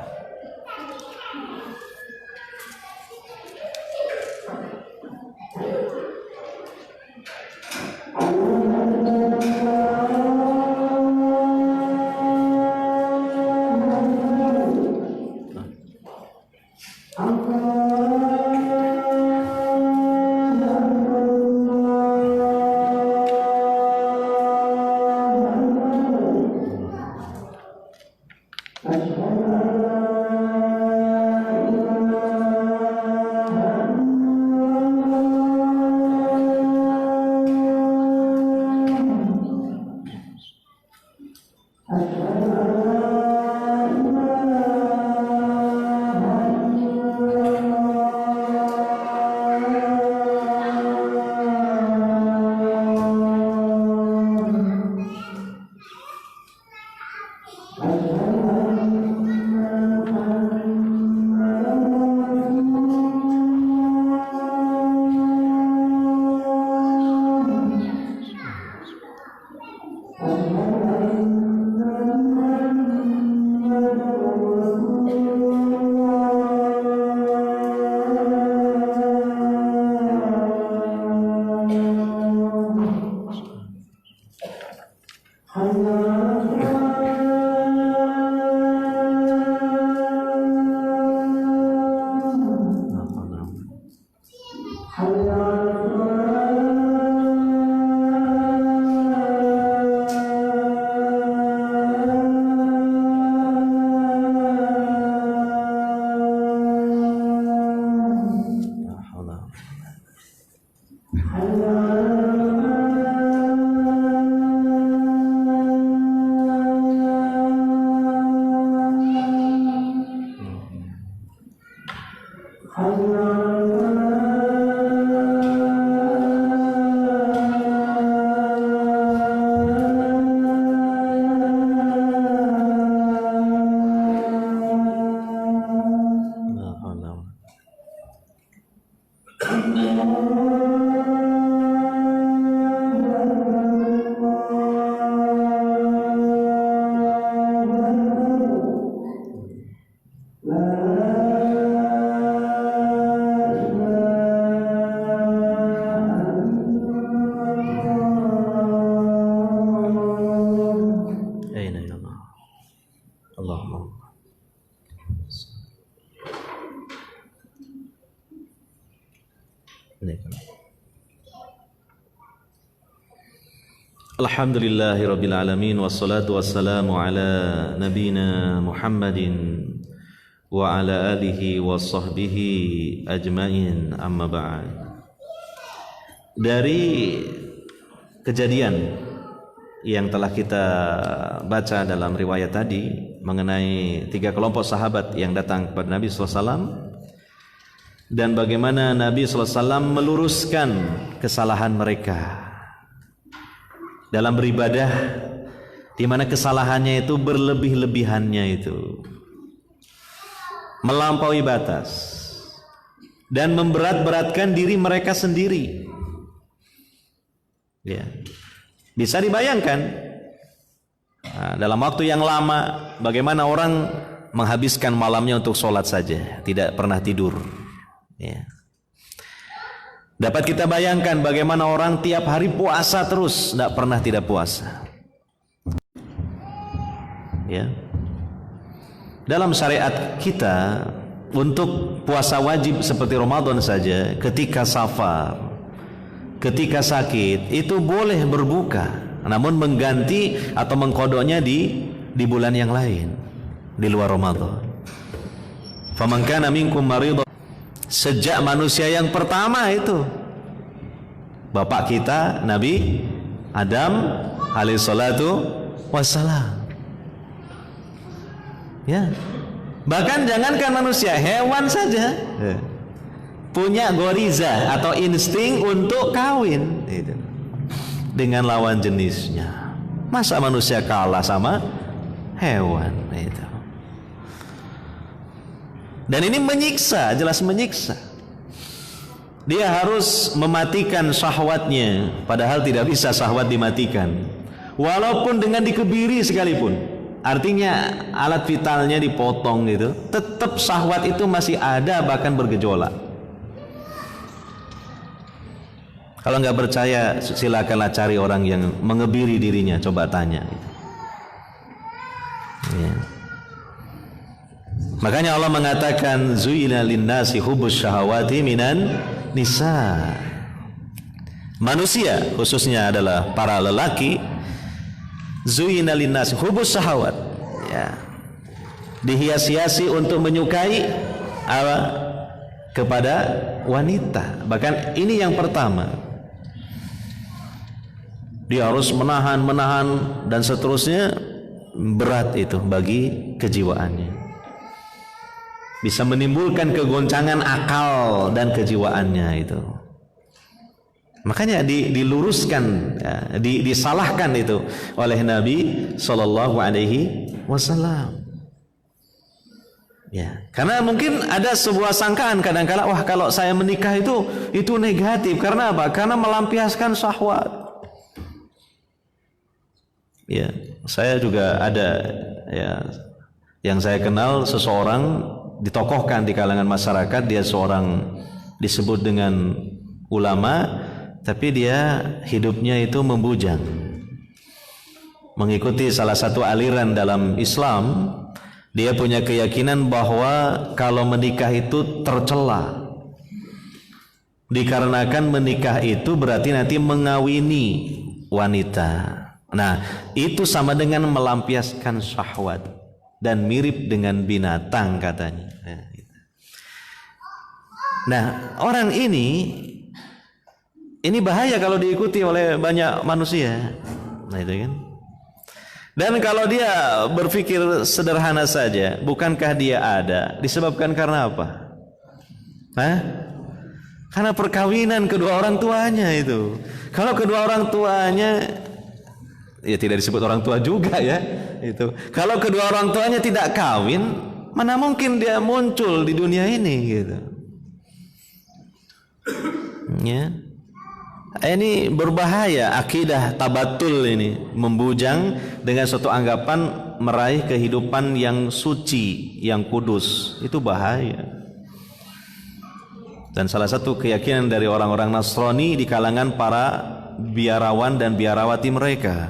Alhamdulillahirabbil alamin wassalatu wassalamu ala nabina Muhammadin wa ala alihi wa sahbihi ajmain, amma ba'd. Dari kejadian yang telah kita baca dalam riwayat tadi mengenai 3 kelompok sahabat yang datang kepada Nabi SAW dan bagaimana Nabi SAW meluruskan kesalahan mereka dalam beribadah, di mana kesalahannya itu berlebih-lebihannya itu melampaui batas dan memberat-beratkan diri mereka sendiri. Ya, bisa dibayangkan dalam waktu yang lama bagaimana orang menghabiskan malamnya untuk sholat saja, tidak pernah tidur. Ya. Dapat kita bayangkan bagaimana orang tiap hari puasa terus, tidak pernah tidak puasa. Ya. Dalam syariat kita untuk puasa wajib seperti Ramadan saja, ketika safar, ketika sakit itu boleh berbuka, namun mengganti atau mengkodoknya di bulan yang lain di luar Ramadan. Faman kana minkum maridhan, sejak manusia yang pertama itu bapak kita Nabi Adam alaihi salatu wassalam. Ya. Bahkan jangankan manusia, hewan saja punya goriza atau insting untuk kawin. dengan lawan jenisnya. Masa manusia kalah sama hewan itu. Dan ini menyiksa, jelas menyiksa. Dia harus mematikan syahwatnya, padahal tidak bisa syahwat dimatikan. Walaupun dengan dikebiri sekalipun. Artinya alat vitalnya dipotong gitu, tetap syahwat itu masih ada, bahkan bergejolak. Kalau nggak percaya, silakanlah cari orang yang mengebiri dirinya, coba tanya. Ya. Makanya Allah mengatakan zuina linnasi hubbus syahawati minan nisa. Manusia khususnya adalah para lelaki, zuina linnasi hubbus syahawat, ya, dihias-hiasi untuk menyukai apa? Kepada wanita. Bahkan ini yang pertama. Dia harus menahan dan seterusnya, berat itu bagi kejiwaannya. Bisa menimbulkan kegoncangan akal dan kejiwaannya itu. Makanya diluruskan, ya, disalahkan itu oleh Nabi Shallallahu Alaihi Wasallam. Ya, karena mungkin ada sebuah sangkaan kadang-kala, wah kalau saya menikah itu negatif. Karena apa? Karena melampiaskan syahwat. Ya, saya juga ada, ya, yang saya kenal seseorang ditokohkan di kalangan masyarakat. Dia seorang disebut dengan ulama, tapi dia hidupnya itu membujang, mengikuti salah satu aliran dalam Islam. Dia punya keyakinan bahwa kalau menikah itu tercela, dikarenakan menikah itu berarti nanti mengawini wanita. Nah, itu sama dengan melampiaskan syahwat dan mirip dengan binatang katanya. Nah, orang ini bahaya kalau diikuti oleh banyak manusia. Nah, itu kan. Dan kalau dia berpikir sederhana saja, bukankah dia ada disebabkan karena apa? Hah? Karena perkawinan kedua orang tuanya itu. Kalau kedua orang tuanya, ya tidak disebut orang tua juga ya itu. Kalau kedua orang tuanya tidak kawin, mana mungkin dia muncul di dunia ini gitu. Ya. Ini berbahaya, akidah tabatul ini membujang dengan suatu anggapan meraih kehidupan yang suci, yang kudus. Itu bahaya. Dan salah satu keyakinan dari orang-orang Nasrani di kalangan para biarawan dan biarawati mereka.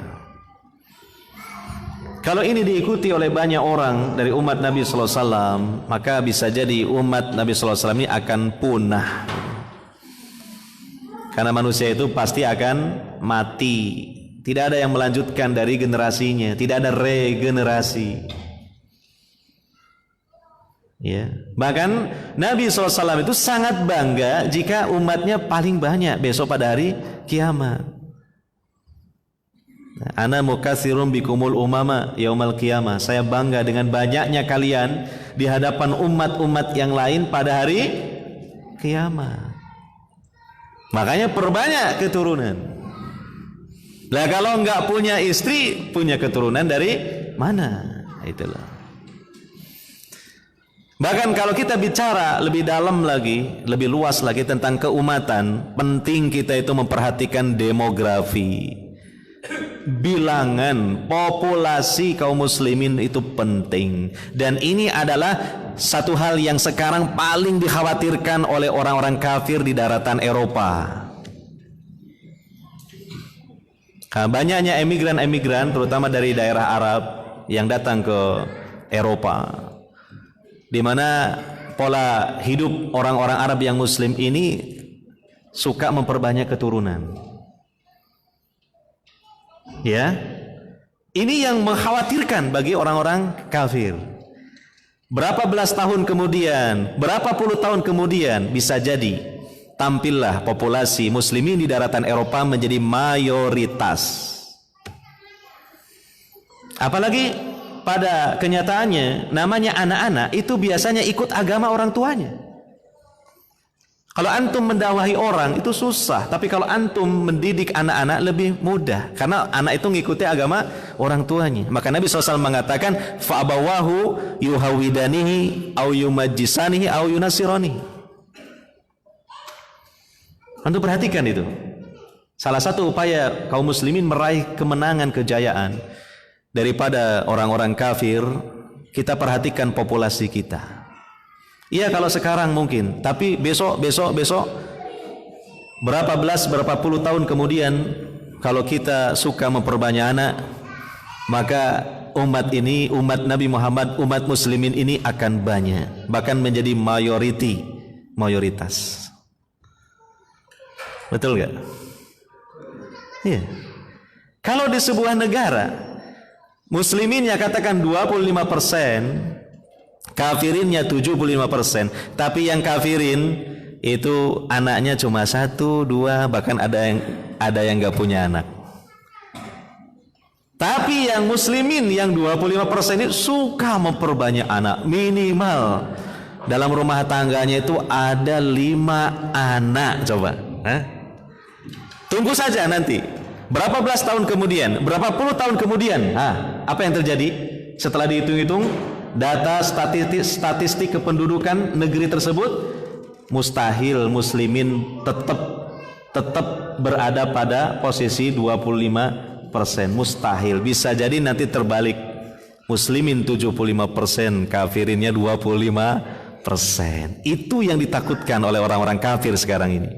Kalau ini diikuti oleh banyak orang dari umat Nabi sallallahu alaihi wasallam, maka bisa jadi umat Nabi sallallahu alaihi wasallam ini akan punah. Karena manusia itu pasti akan mati. Tidak ada yang melanjutkan dari generasinya, tidak ada regenerasi. Ya. Bahkan Nabi SAW itu sangat bangga jika umatnya paling banyak besok pada hari kiamat. Ana mukatsirun bikumul umama yaumal qiyamah. Saya bangga dengan banyaknya kalian di hadapan umat-umat yang lain pada hari kiamat. Makanya perbanyak keturunan. Lah kalau enggak punya istri, punya keturunan dari mana? Itulah. Bahkan kalau kita bicara lebih dalam lagi, lebih luas lagi tentang keumatan, penting kita itu memperhatikan demografi. Bilangan populasi kaum muslimin itu penting. Dan ini adalah satu hal yang sekarang paling dikhawatirkan oleh orang-orang kafir di daratan Eropa. Banyaknya emigran-emigran terutama dari daerah Arab yang datang ke Eropa, di mana pola hidup orang-orang Arab yang muslim ini suka memperbanyak keturunan. Ya, ini yang mengkhawatirkan bagi orang-orang kafir. Berapa belas tahun kemudian, berapa puluh tahun kemudian, bisa jadi tampillah populasi muslimin di daratan Eropa menjadi mayoritas. Apalagi pada kenyataannya namanya anak-anak itu biasanya ikut agama orang tuanya. Kalau antum mendakwahi orang itu susah, tapi kalau antum mendidik anak-anak lebih mudah, karena anak itu ngikuti agama orang tuanya. Maka Nabi SAW mengatakan, fa'abawahu yuhawidanihi au yumajjisanihi au yunasiranihi. Antum perhatikan itu. Salah satu upaya kaum muslimin meraih kemenangan, kejayaan daripada orang-orang kafir, kita perhatikan populasi kita. Iya kalau sekarang mungkin, tapi besok berapa puluh tahun kemudian, kalau kita suka memperbanyak anak, maka umat ini, umat Nabi Muhammad, umat muslimin ini akan banyak, bahkan menjadi mayoritas. Betul gak? Iya. Kalau di sebuah negara musliminnya katakan 25%, kafirinnya 75%, tapi yang kafirin itu anaknya cuma 1, 2, bahkan ada yang nggak punya anak. Tapi yang muslimin yang 25% ini suka memperbanyak anak, minimal dalam rumah tangganya itu ada 5 anak. Coba, tunggu saja nanti berapa belas tahun kemudian, berapa puluh tahun kemudian, apa yang terjadi setelah dihitung-hitung data statistik kependudukan negeri tersebut? Mustahil muslimin tetap berada pada posisi 25%. Mustahil. Bisa jadi nanti terbalik, muslimin 75%, kafirinnya 25%. Itu yang ditakutkan oleh orang-orang kafir sekarang ini.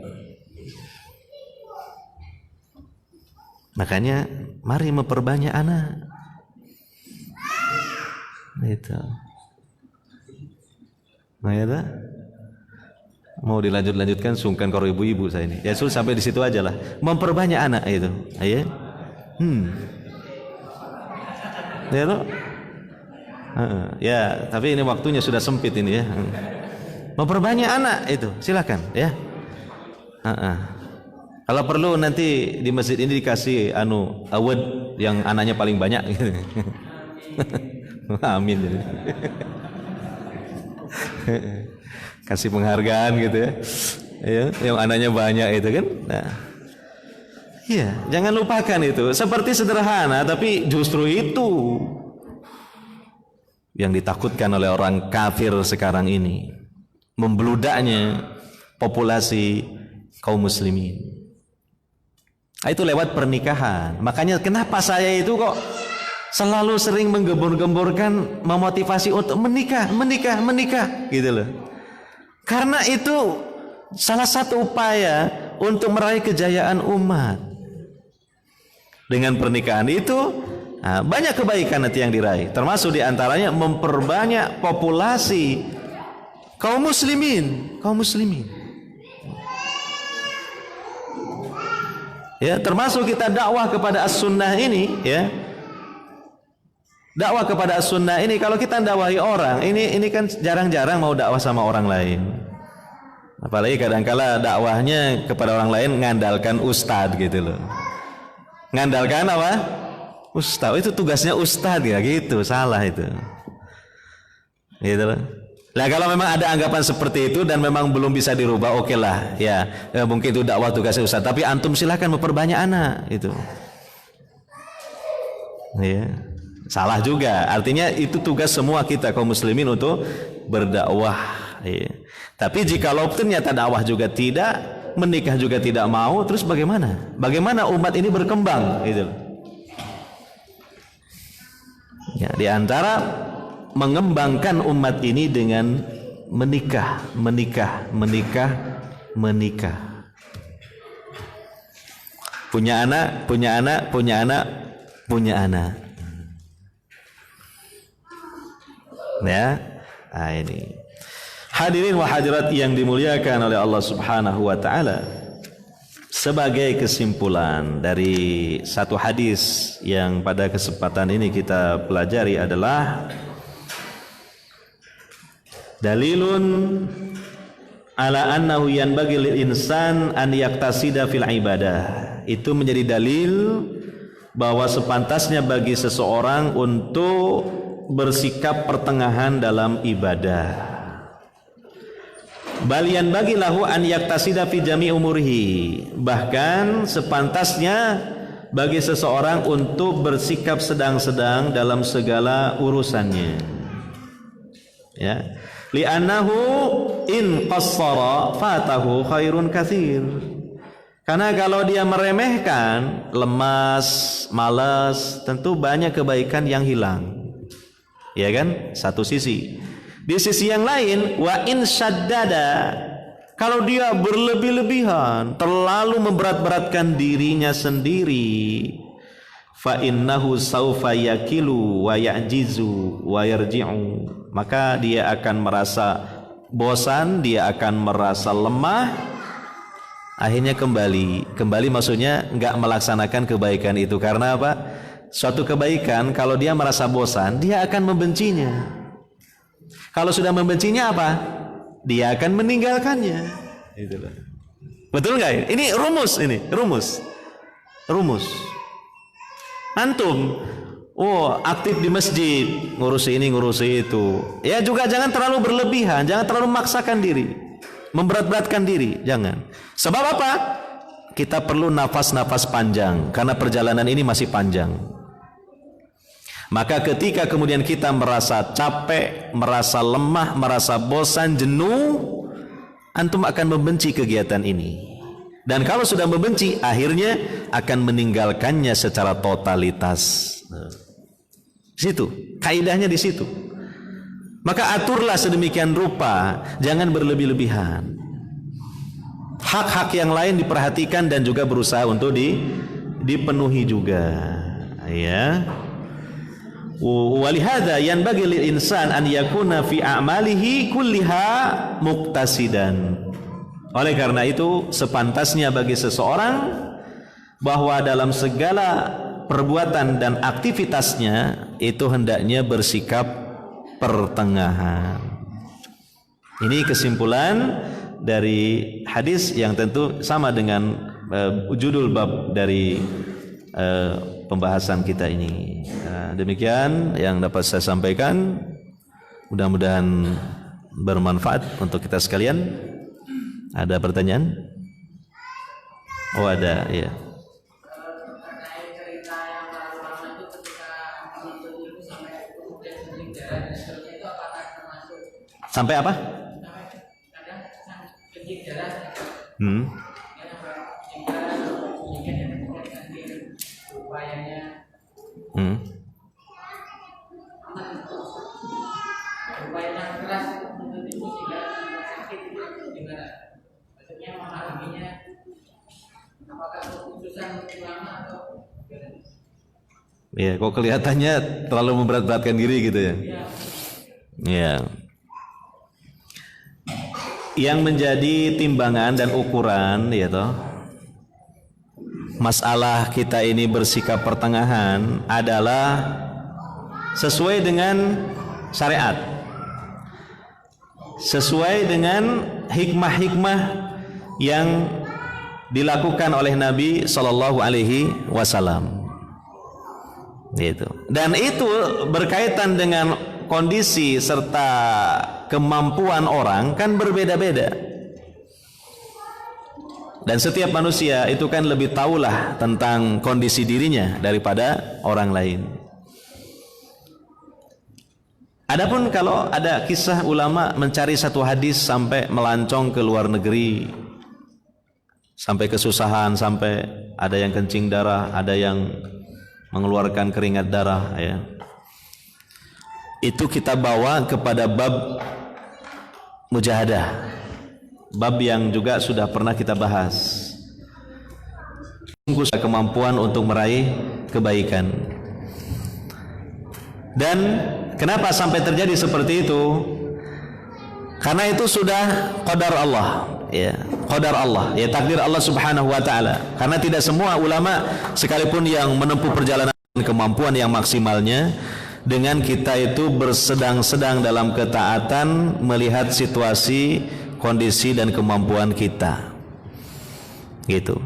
Makanya mari memperbanyak anak. Itu. Nah ya dah. Mau dilanjutkan sungkan kalau ibu-ibu saya ini. Ya sudah sampai di situ aja lah. Memperbanyak anak itu. Ayo. Ya loh. Ya, tapi ini waktunya sudah sempit ini ya. Memperbanyak anak itu, silakan ya. Kalau perlu nanti di masjid ini dikasih award yang anaknya paling banyak gitu. Amin. Kasih penghargaan gitu ya. Ya, yang anaknya banyak itu kan. Nah. Iya, jangan lupakan itu. Seperti sederhana, tapi justru itu yang ditakutkan oleh orang kafir sekarang ini. Membludaknya populasi kaum muslimin. Itu lewat pernikahan. Makanya kenapa saya itu kok selalu sering menggembor-gemborkan, memotivasi untuk menikah gitu loh. Karena itu salah satu upaya untuk meraih kejayaan umat. Dengan pernikahan itu banyak kebaikan nanti yang diraih. Termasuk diantaranya memperbanyak populasi kaum muslimin. Ya, termasuk kita dakwah kepada as-sunnah ini ya. Dakwah kepada as-sunnah ini, kalau kita dakwahi orang, ini kan jarang-jarang mau dakwah sama orang lain. Apalagi kadang-kala dakwahnya kepada orang lain ngandalkan ustadz gitu loh. Ngandalkan apa? Ustadz. Itu tugasnya ustadz ya gitu, salah itu. Gitu loh. Nah kalau memang ada anggapan seperti itu dan memang belum bisa dirubah, oke lah ya, mungkin itu dakwah tugasnya ustadz. Tapi antum silahkan memperbanyak anak itu. Ya. Salah juga. Artinya itu tugas semua kita kaum muslimin untuk berdakwah. Ya. Tapi jikalau ternyata dakwah juga tidak, menikah juga tidak mau, terus bagaimana? Bagaimana umat ini berkembang? Gitu. Ya, di antara mengembangkan umat ini dengan menikah. Punya anak. Ya, ini. Hadirin wa hadirat yang dimuliakan oleh Allah Subhanahu wa taala. Sebagai kesimpulan dari satu hadis yang pada kesempatan ini kita pelajari adalah dalilun ala annahu yanbaghi lil insan an yaktasida fil ibadah. Itu menjadi dalil bahwa sepantasnya bagi seseorang untuk bersikap pertengahan dalam ibadah. Balian bagilahu an yaktasida fi jami umurihi, bahkan sepantasnya bagi seseorang untuk bersikap sedang-sedang dalam segala urusannya. Ya, li'annahu in qassara fatahu khairun katsir. Karena kalau dia meremehkan, lemas, malas, tentu banyak kebaikan yang hilang. Ya kan? Satu sisi. Di sisi yang lain, wa in syaddada, kalau dia berlebih-lebihan, terlalu memberat-beratkan dirinya sendiri, fa innahu saufa yakilu wa ya'jizu wa yarji'u, maka dia akan merasa bosan, dia akan merasa lemah, akhirnya kembali maksudnya enggak melaksanakan kebaikan itu. Karena apa? Suatu kebaikan kalau dia merasa bosan, dia akan membencinya. Kalau sudah membencinya apa? Dia akan meninggalkannya. Itulah. Betul nggak? Ini rumus. Antum, aktif di masjid, ngurus ini, ngurus itu. Ya juga jangan terlalu berlebihan, jangan terlalu memaksakan diri, memberat-beratkan diri, jangan. Sebab apa? Kita perlu nafas-nafas panjang, karena perjalanan ini masih panjang. Maka ketika kemudian kita merasa capek, merasa lemah, merasa bosan, jenuh, antum akan membenci kegiatan ini. Dan kalau sudah membenci, akhirnya akan meninggalkannya secara totalitas. Di situ, kaidahnya di situ. Maka aturlah sedemikian rupa, jangan berlebih-lebihan. Hak-hak yang lain diperhatikan dan juga berusaha untuk dipenuhi juga. Ya. Walihada yanbaghi lil insan an yakuna fi a'malihi kulliha muqtasidan. Oleh karena itu sepantasnya bagi seseorang bahwa dalam segala perbuatan dan aktivitasnya itu hendaknya bersikap pertengahan. Ini kesimpulan dari hadis yang tentu sama dengan judul bab dari pembahasan kita ini. Demikian yang dapat saya sampaikan, mudah-mudahan bermanfaat untuk kita sekalian. Ada pertanyaan? Oh ada, ya. Sampai apa? Ya, kok kelihatannya terlalu memberat-beratkan diri gitu ya. Ya. Yang menjadi timbangan dan ukuran ya toh, masalah kita ini bersikap pertengahan adalah sesuai dengan syariat, sesuai dengan hikmah-hikmah yang dilakukan oleh Nabi Shallallahu Alaihi Wasallam. Gitu. Dan itu berkaitan dengan kondisi serta kemampuan orang kan berbeda-beda. Dan setiap manusia itu kan lebih tahulah tentang kondisi dirinya daripada orang lain. Adapun kalau ada kisah ulama mencari satu hadis sampai melancong ke luar negeri, sampai kesusahan, sampai ada yang kencing darah, ada yang mengeluarkan keringat darah, ya. Itu kita bawa kepada bab mujahadah, bab yang juga sudah pernah kita bahas. Kemampuan untuk meraih kebaikan. Dan kenapa sampai terjadi seperti itu? Karena itu sudah qadar Allah, ya, qadar Allah, ya, takdir Allah Subhanahu wa taala. Karena tidak semua ulama sekalipun yang menempuh perjalanan kemampuan yang maksimalnya, dengan kita itu bersedang-sedang dalam ketaatan melihat situasi, kondisi dan kemampuan kita. Gitu.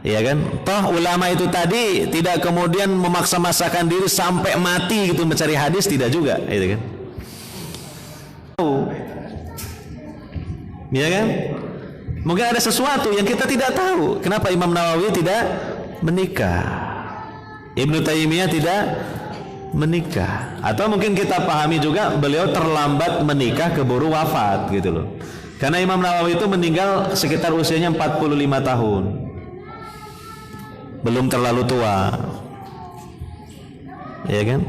Ya kan? Toh ulama itu tadi tidak kemudian memaksa-maksakan diri sampai mati gitu mencari hadis, tidak juga, gitu kan? Ya kan? Mungkin ada sesuatu yang kita tidak tahu. Kenapa Imam Nawawi tidak menikah? Ibnu Taimiyah tidak menikah. Atau mungkin kita pahami juga beliau terlambat menikah, keburu wafat gitu loh. Karena Imam Nawawi itu meninggal sekitar usianya 45 tahun. Belum terlalu tua. Ya kan?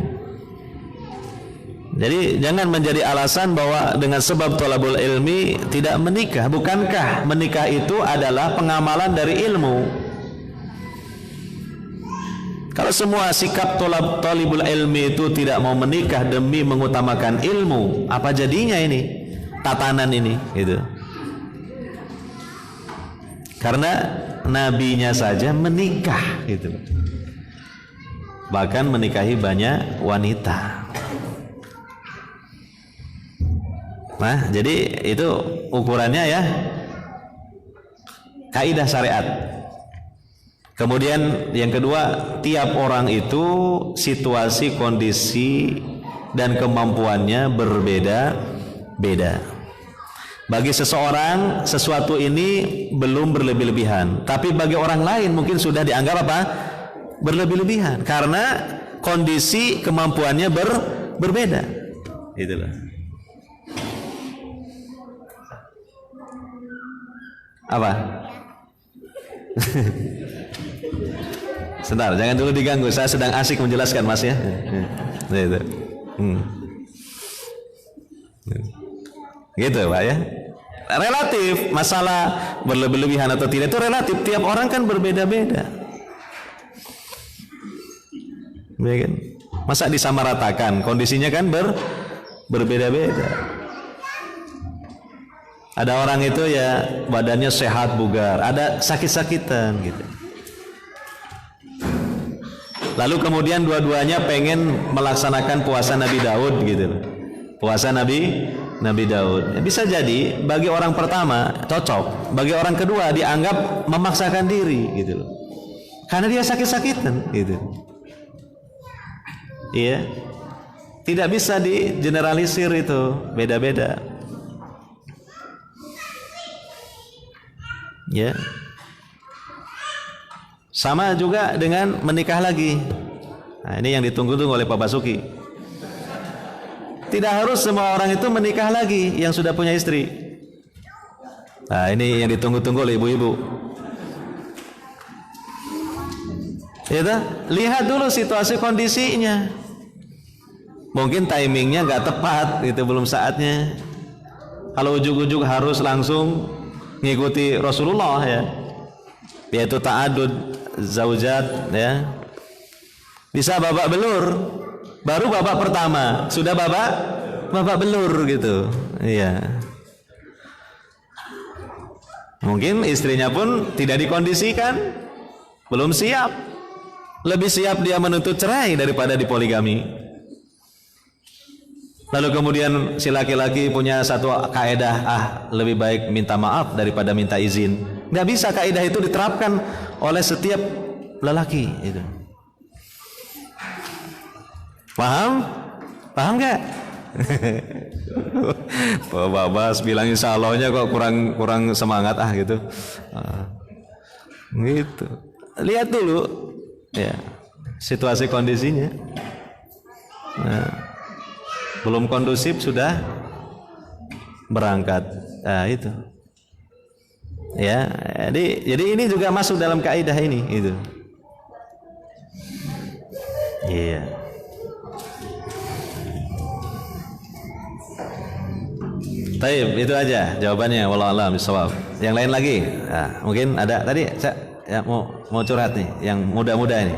Jadi jangan menjadi alasan bahwa dengan sebab thalabul ilmi tidak menikah. Bukankah menikah itu adalah pengamalan dari ilmu? Kalau semua sikap thalibul ilmi itu tidak mau menikah demi mengutamakan ilmu, apa jadinya ini? Tatanan ini gitu. Karena nabinya saja menikah gitu. Bahkan menikahi banyak wanita. Nah, jadi itu ukurannya ya, kaidah syariat. Kemudian yang kedua, tiap orang itu situasi, kondisi dan kemampuannya berbeda-beda. Bagi seseorang sesuatu ini belum berlebih-lebihan, tapi bagi orang lain mungkin sudah dianggap apa? Berlebih-lebihan karena kondisi kemampuannya berbeda. Itulah. Apa? Sebentar, jangan dulu diganggu. Saya sedang asik menjelaskan, Mas ya. Gitu. Gitu, Pak ya. Relatif, masalah berlebih-lebihan atau tidak itu relatif. Tiap orang kan berbeda-beda. Ya kan? Masa disamaratakan? Kondisinya kan berbeda-beda. Ada orang itu ya badannya sehat bugar, ada sakit-sakitan gitu. Lalu kemudian dua-duanya pengen melaksanakan puasa Nabi Daud gitu. Puasa Nabi Daud. Bisa jadi bagi orang pertama cocok, bagi orang kedua dianggap memaksakan diri gitu loh. Karena dia sakit-sakitan gitu. Iya. Tidak bisa digeneralisir itu, beda-beda. Ya. Sama juga dengan menikah lagi. Nah, ini yang ditunggu-tunggu oleh Pak Basuki. Tidak harus semua orang itu menikah lagi yang sudah punya istri. Nah, ini yang ditunggu-tunggu oleh ibu-ibu. Ya, lihat dulu situasi kondisinya. Mungkin timingnya nggak tepat, itu belum saatnya. Kalau ujuk-ujuk harus langsung ngikuti Rasulullah ya, yaitu ta'adud zaujat ya. Bisa babak belur, baru babak pertama sudah babak belur gitu. Iya. Mungkin istrinya pun tidak dikondisikan, belum siap. Lebih siap dia menuntut cerai daripada dipoligami. Lalu kemudian si laki-laki punya satu kaedah, lebih baik minta maaf daripada minta izin. Nggak bisa kaedah itu diterapkan oleh setiap lelaki itu. Paham? Paham nggak? Pak Babas bilang insya Allahnya kok kurang semangat gitu. Gitu. Lihat dulu ya situasi kondisinya. Belum kondusif sudah berangkat. Nah, itu. Ya, jadi ini juga masuk dalam kaidah ini itu. Iya. Taib, itu aja jawabannya. Wallahu a'lam bishawab. Yang lain lagi? Nah, mungkin ada tadi saya ya, mau curhat nih yang muda-muda ini.